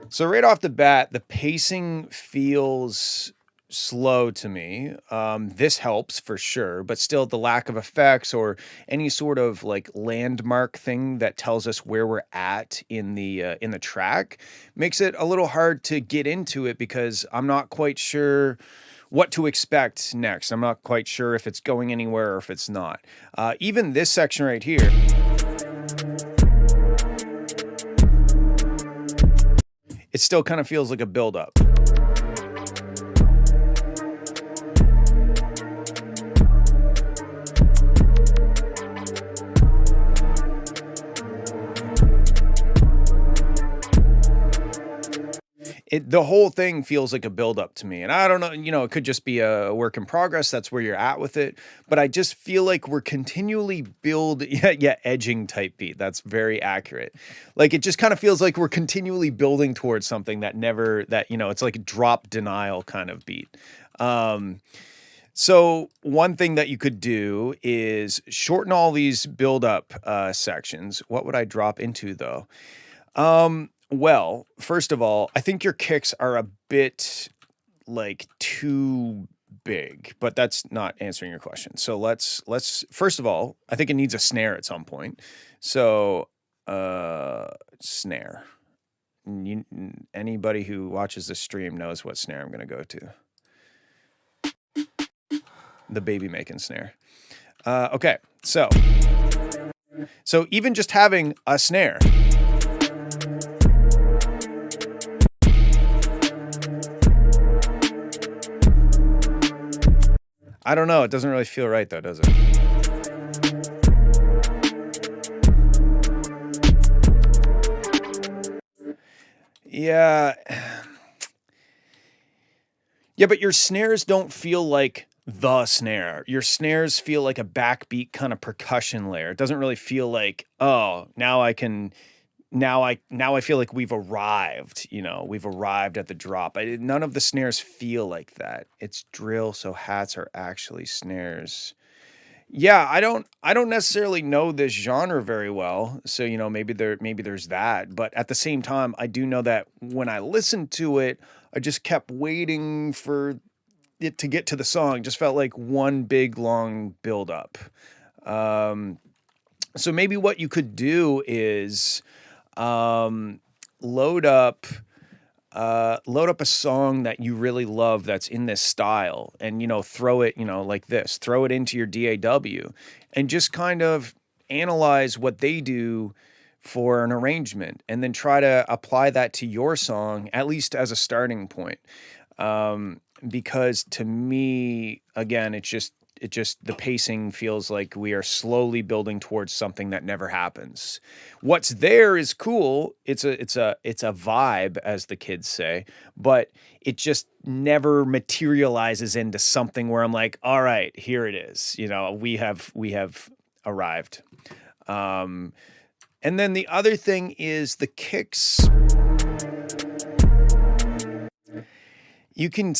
[SPEAKER 1] So right off the bat, the pacing feels slow to me. This helps for sure, but still the lack of effects or any sort of like landmark thing that tells us where we're at in the track makes it a little hard to get into it because I'm not quite sure what to expect next. I'm not quite sure if it's going anywhere or if it's not. Even this section right here. It still kind of feels like a build-up. The whole thing feels like a build-up to me. And I don't know, it could just be a work in progress. That's where you're at with it. But I just feel like we're continually edging type beat. That's very accurate. Like, it just kind of feels like we're continually building towards something that it's like a drop denial kind of beat. So one thing that you could do is shorten all these build-up sections. What would I drop into, though? Well, first of all, I think your kicks are a bit like too big, but that's not answering your question. So let's first of all, I think it needs a snare at some point. So snare. Anybody who watches the stream knows what snare I'm going to go to. The baby making snare. Okay, so even just having a snare. I don't know. It doesn't really feel right, though, does it? Yeah. Yeah, but your snares don't feel like the snare. Your snares feel like a backbeat kind of percussion layer. It doesn't really feel like, oh, now I feel like we've arrived, we've arrived at the drop. None of the snares feel like that. It's drill, so hats are actually snares. Yeah, I don't necessarily know this genre very well, so maybe there's that. But at the same time, I do know that when I listened to it, I just kept waiting for it to get to the song. It just felt like one big long build up. So maybe what you could do is load up a song that you really love that's in this style and, throw it, like this, throw it into your DAW and just kind of analyze what they do for an arrangement and then try to apply that to your song, at least as a starting point. Because to me, again, it just the pacing feels like we are slowly building towards something that never happens. What's there is cool. It's a vibe, as the kids say, but it just never materializes into something where I'm like, all right, here it is. We have arrived. And then the other thing is the kicks. You can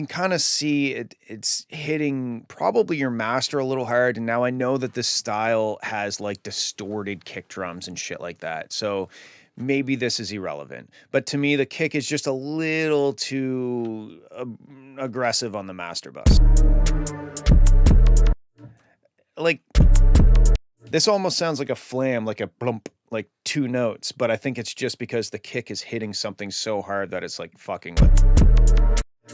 [SPEAKER 1] kind of see it's hitting probably your master a little hard. And now I know that this style has like distorted kick drums and shit like that. So maybe this is irrelevant. But to me, the kick is just a little too aggressive on the master bus. Like, this almost sounds like a flam, like a blump, like two notes. But I think it's just because the kick is hitting something so hard that it's like fucking with.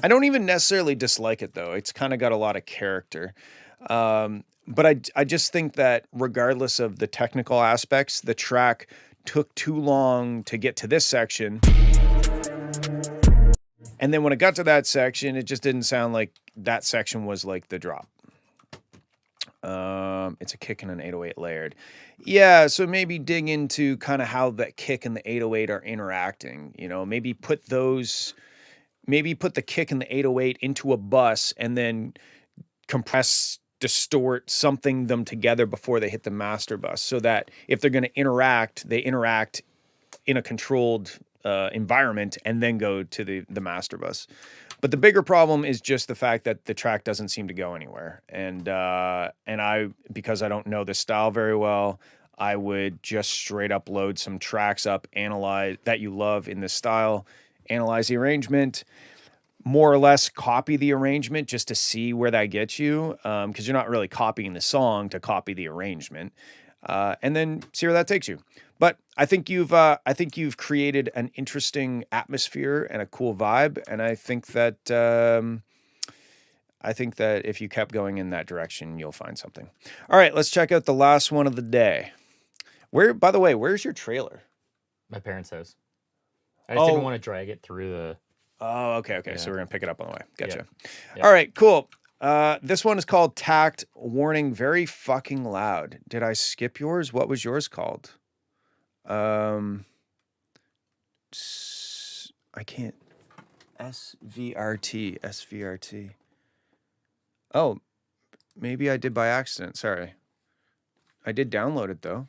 [SPEAKER 1] I don't even necessarily dislike it, though. It's kind of got a lot of character. But I just think that regardless of the technical aspects, the track took too long to get to this section. And then when it got to that section, it just didn't sound like that section was like the drop. It's a kick and an 808 layered. Yeah, so maybe dig into kind of how that kick and the 808 are interacting. You know, maybe put the kick and the 808 into a bus and then compress, distort something them together before they hit the master bus, so that if they're going to interact, they interact in a controlled environment and then go to the master bus. But the bigger problem is just the fact that the track doesn't seem to go anywhere. And because I don't know the style very well, I would just straight up load some tracks up, analyze that you love in this style, analyze the arrangement, more or less copy the arrangement just to see where that gets you. Because you're not really copying the song to copy the arrangement. And then see where that takes you. But I think you've created an interesting atmosphere and a cool vibe, and I think that if you kept going in that direction, you'll find something. All right, let's check out the last one of the day. By the way, where's your trailer?
[SPEAKER 4] My parents' house. I just didn't want to drag it through the.
[SPEAKER 1] Oh, okay.
[SPEAKER 4] Yeah.
[SPEAKER 1] So we're gonna pick it up on the way. Gotcha.
[SPEAKER 4] Yeah.
[SPEAKER 1] All right, cool. This one is called Tact. Warning, very fucking loud. Did I skip yours? What was yours called? I can't. SVRT. Oh, maybe I did by accident. Sorry. I did download it though.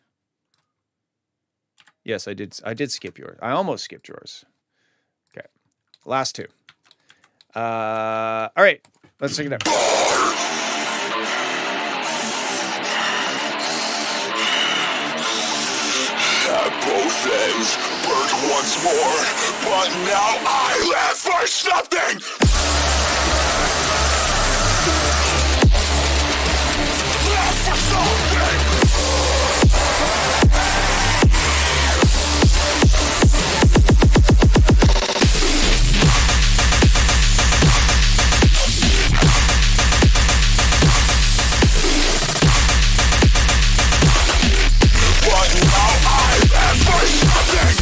[SPEAKER 1] Yes, I did skip yours. I almost skipped yours. Okay. Last two. All right. Let's check it out.
[SPEAKER 6] Both ends burned once more, but now I live for something. Live for something. But now I live for something.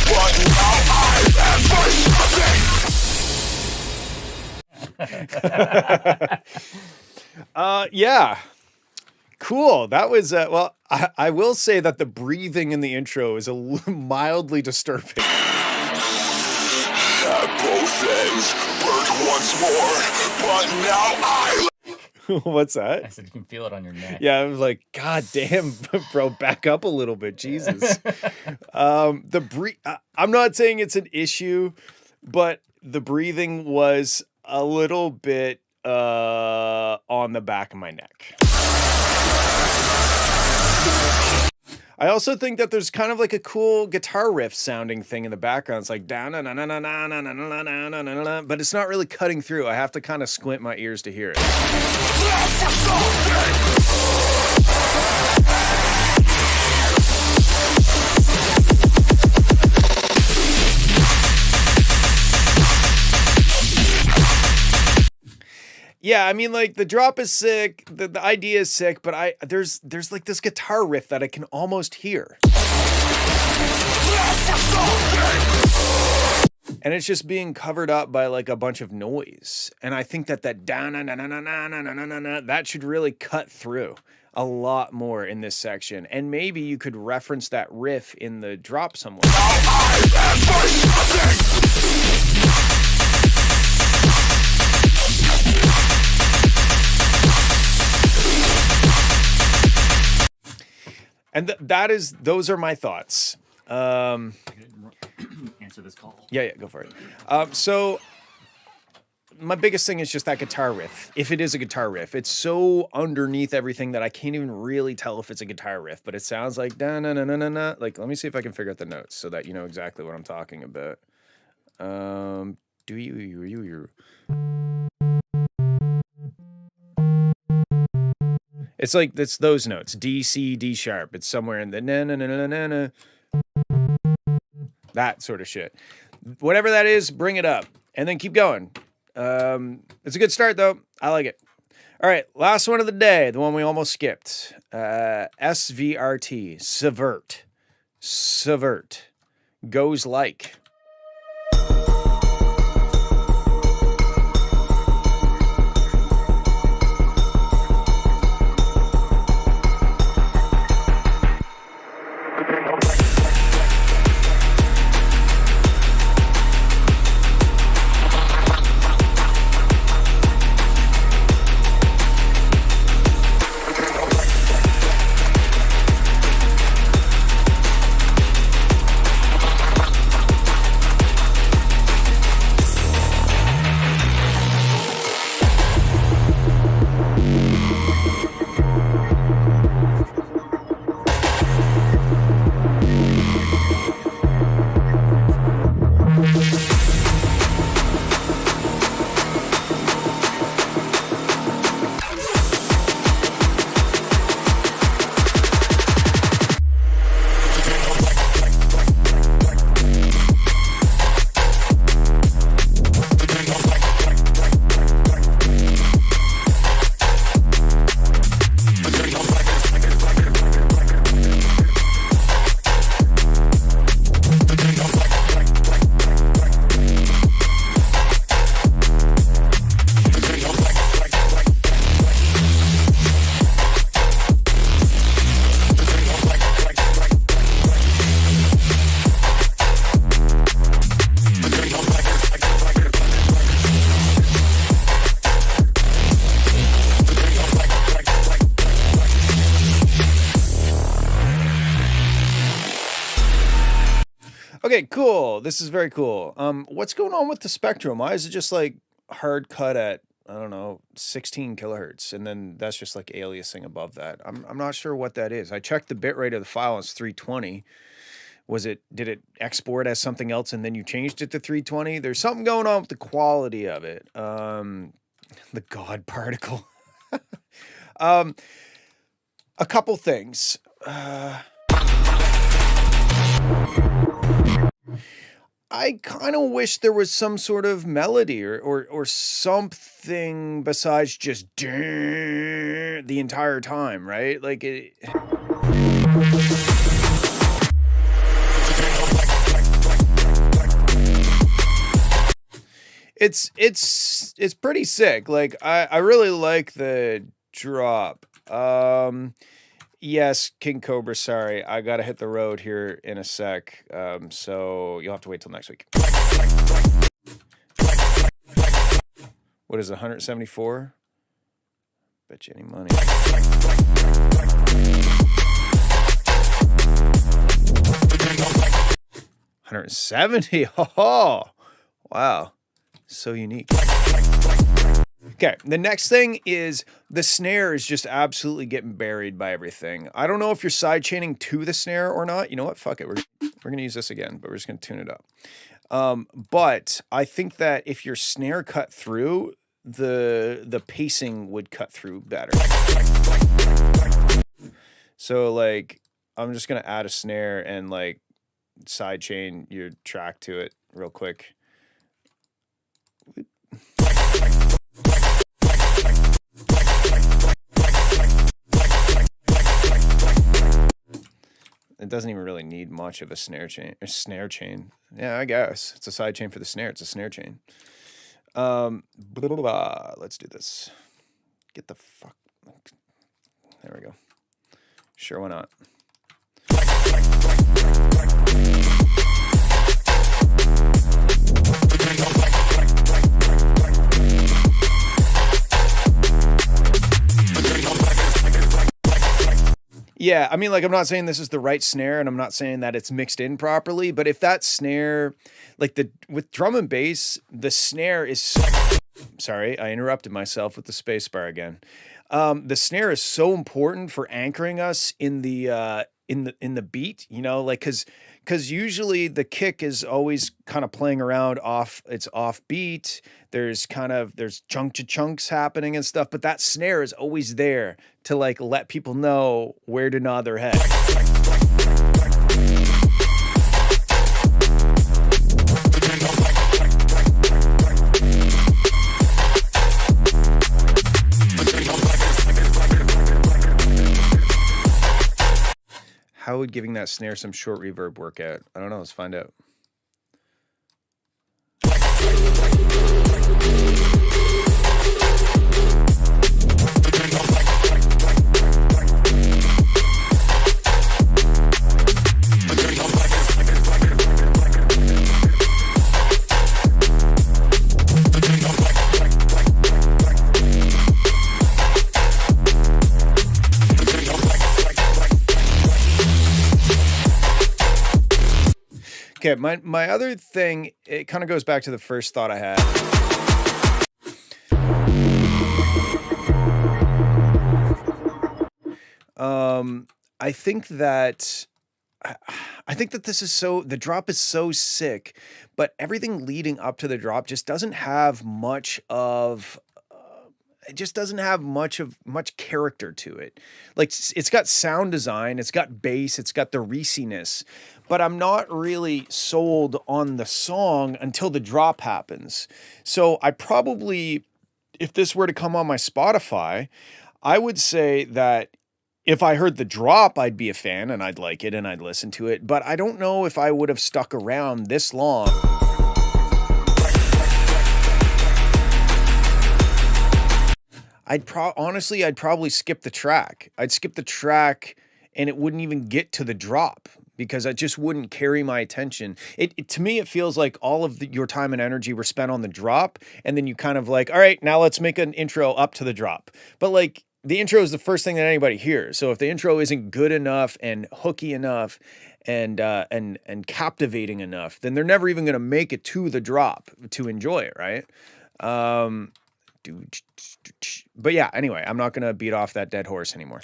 [SPEAKER 6] But now I live for something.
[SPEAKER 1] Yeah. Cool. That was, well, I will say that the breathing in the intro is mildly disturbing.
[SPEAKER 6] Both ends burned once more, but now I
[SPEAKER 1] What's
[SPEAKER 4] I
[SPEAKER 1] that?
[SPEAKER 4] said you can feel it on your neck.
[SPEAKER 1] Yeah, I was like, God damn, bro, back up a little bit. Jesus. I'm not saying it's an issue, but the breathing was a little bit on the back of my neck. I also think that there's kind of like a cool guitar riff sounding thing in the background. It's like down, but it's not really cutting through. I have to kind of squint my ears to hear it.
[SPEAKER 6] live for something.
[SPEAKER 1] Yeah, I mean, like the drop is sick, the idea is sick, but there's like this guitar riff that I can almost hear,
[SPEAKER 6] Live for something.
[SPEAKER 1] and it's just being covered up by like a bunch of noise. And I think that down that should really cut through a lot more in this section. And maybe you could reference that riff in the drop somewhere.
[SPEAKER 6] Now I live for something.
[SPEAKER 1] And those are my thoughts.
[SPEAKER 4] Answer this call.
[SPEAKER 1] Yeah, go for it. So my biggest thing is just that guitar riff. If it is a guitar riff, it's so underneath everything that I can't even really tell if it's a guitar riff, but it sounds like da na na na na na. Like, let me see if I can figure out the notes so that you know exactly what I'm talking about. It's like it's those notes, D, C, D sharp. It's somewhere in the na na na na na na. That sort of shit. Whatever that is, bring it up and then keep going. It's a good start, though. I like it. All right, last one of the day, the one we almost skipped. SVRT, Subvert. Subvert. Goes like. Okay, cool. This is very cool. What's going on with the spectrum? Why is it just like hard cut at, I don't know, 16 kilohertz, and then that's just like aliasing above that? I'm not sure what that is. I checked the bitrate of the file. It's 320. Did it export as something else and then you changed it to 320? There's something going on with the quality of it. The God particle. A couple things. I kind of wish there was some sort of melody or something besides just the entire time, right? Like it. It's pretty sick. Like I really like the drop. Yes, King Cobra, sorry. I got to hit the road here in a sec. So you'll have to wait till next week. What is it, 174? Bet you any money. 170? Oh, wow. So unique. Okay, the next thing is the snare is just absolutely getting buried by everything. I don't know if you're sidechaining to the snare or not. You know what? Fuck it. We're going to use this again, but we're just going to tune it up. But I think that if your snare cut through, the pacing would cut through better. So, like, I'm just going to add a snare and, like, sidechain your track to it real quick. It doesn't even really need much of a snare chain. Yeah, I guess. It's a side chain for the snare. It's a snare chain. Blah, blah, blah. Let's do this. Get the fuck. There we go. Sure, why not? Yeah, I mean, like, I'm not saying this is the right snare, and I'm not saying that it's mixed in properly, but if that snare, like, with drum and bass, the snare is... Sorry, I interrupted myself with the space bar again. The snare is so important for anchoring us in the beat, you know, like, because usually the kick is always kind of playing around it's off beat. There's chunks happening and stuff, but that snare is always there to, like, let people know where to nod their head. would giving that snare some short reverb work out? I don't know. Let's find out. Okay, my other thing, it kind of goes back to the first thought I had. I think that this is the drop is so sick, but everything leading up to the drop just doesn't have much of much character to it. Like it's got sound design, it's got bass, it's got the reesiness, but I'm not really sold on the song until the drop happens. So I probably, if this were to come on my Spotify, I would say that if I heard the drop, I'd be a fan and I'd like it and I'd listen to it, but I don't know if I would have stuck around this long. Honestly, I'd probably skip the track. I'd skip the track and it wouldn't even get to the drop because it just wouldn't carry my attention. To me, it feels like all of your time and energy were spent on the drop. And then you kind of like, all right, now let's make an intro up to the drop. But like the intro is the first thing that anybody hears. So if the intro isn't good enough and hooky enough and captivating enough, then they're never even going to make it to the drop to enjoy it. Right. But yeah, anyway, I'm not going to beat off that dead horse anymore.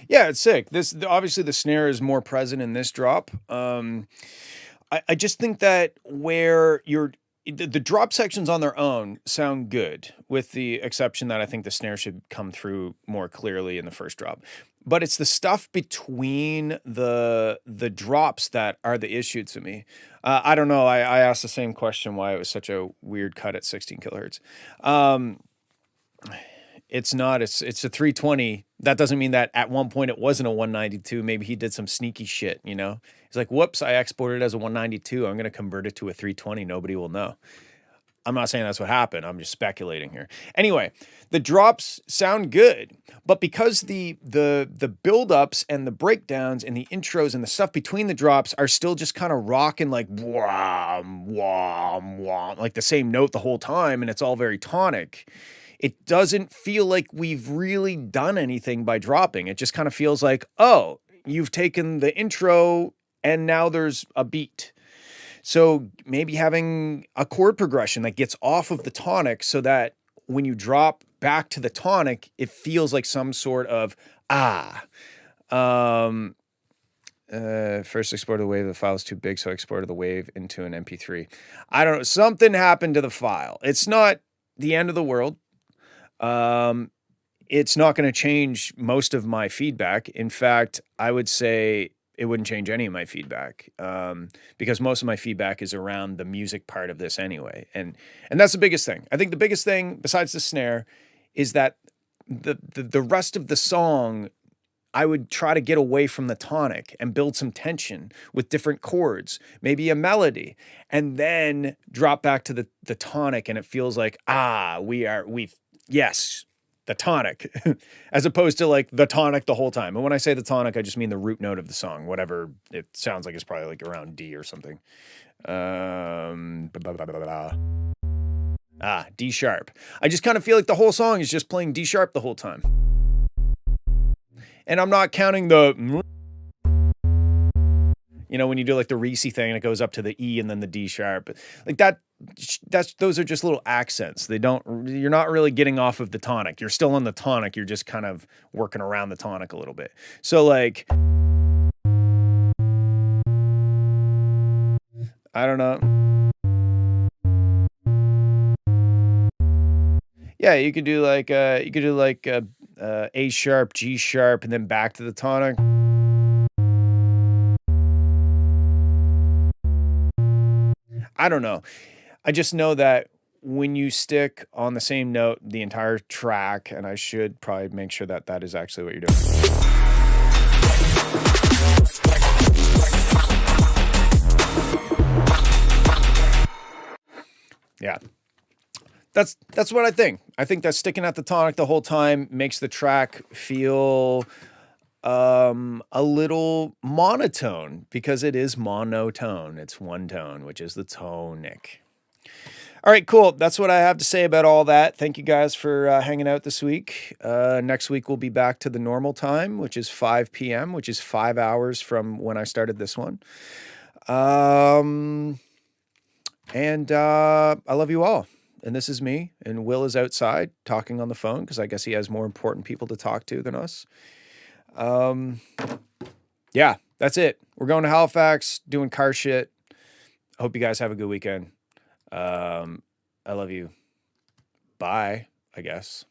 [SPEAKER 1] Yeah, it's sick. Obviously the snare is more present in this drop. I just think that where the drop sections on their own sound good, with the exception that I think the snare should come through more clearly in the first drop. But it's the stuff between the drops that are the issue to me. I don't know. I asked the same question why it was such a weird cut at 16 kilohertz. It's not. It's a 320. That doesn't mean that at one point it wasn't a 192. Maybe he did some sneaky shit, you know? He's like, whoops, I exported it as a 192. I'm going to convert it to a 320. Nobody will know. I'm not saying that's what happened. I'm just speculating here. Anyway, the drops sound good, but because the build-ups and the breakdowns and the intros and the stuff between the drops are still just kind of rocking like wham, wham, wham, like the same note the whole time, and it's all very tonic. It doesn't feel like we've really done anything by dropping. It just kind of feels like, oh, you've taken the intro and now there's a beat. So maybe having a chord progression that gets off of the tonic so that when you drop back to the tonic, it feels like some sort of, first exported the wave, the file is too big, so I exported the wave into an MP3. I don't know. Something happened to the file. It's not the end of the world. It's not going to change most of my feedback. In fact, I would say it wouldn't change any of my feedback, because most of my feedback is around the music part of this anyway. And that's the biggest thing. I think the biggest thing besides the snare is that the rest of the song, I would try to get away from the tonic and build some tension with different chords, maybe a melody, and then drop back to the tonic. And it feels like, yes, the tonic, as opposed to like the tonic the whole time. And when I say the tonic, I just mean the root note of the song, whatever it sounds like. It's probably like around D or something. D sharp. I just kind of feel like the whole song is just playing D sharp the whole time. And I'm not counting the, you know, when you do like the Reese thing and it goes up to the E and then the D sharp, like those are just little accents. You're not really getting off of the tonic. You're still on the tonic. You're just kind of working around the tonic a little bit. So like, I don't know. Yeah, you could do like A sharp, G sharp, and then back to the tonic. I don't know. I just know that when you stick on the same note the entire track, and I should probably make sure that that is actually what you're doing. Yeah. That's what I think. I think that sticking at the tonic the whole time makes the track feel a little monotone, because it is monotone. It's one tone, which is the tonic. All right, cool. That's what I have to say about all that. Thank you guys for hanging out this week. Next week we'll be back to the normal time, which is 5 p.m., which is 5 hours from when I started this one. And I love you all. And this is me, and Will is outside talking on the phone because I guess he has more important people to talk to than us. Yeah, that's it. We're going to Halifax, doing car shit. I hope you guys have a good weekend. I love you. Bye, I guess.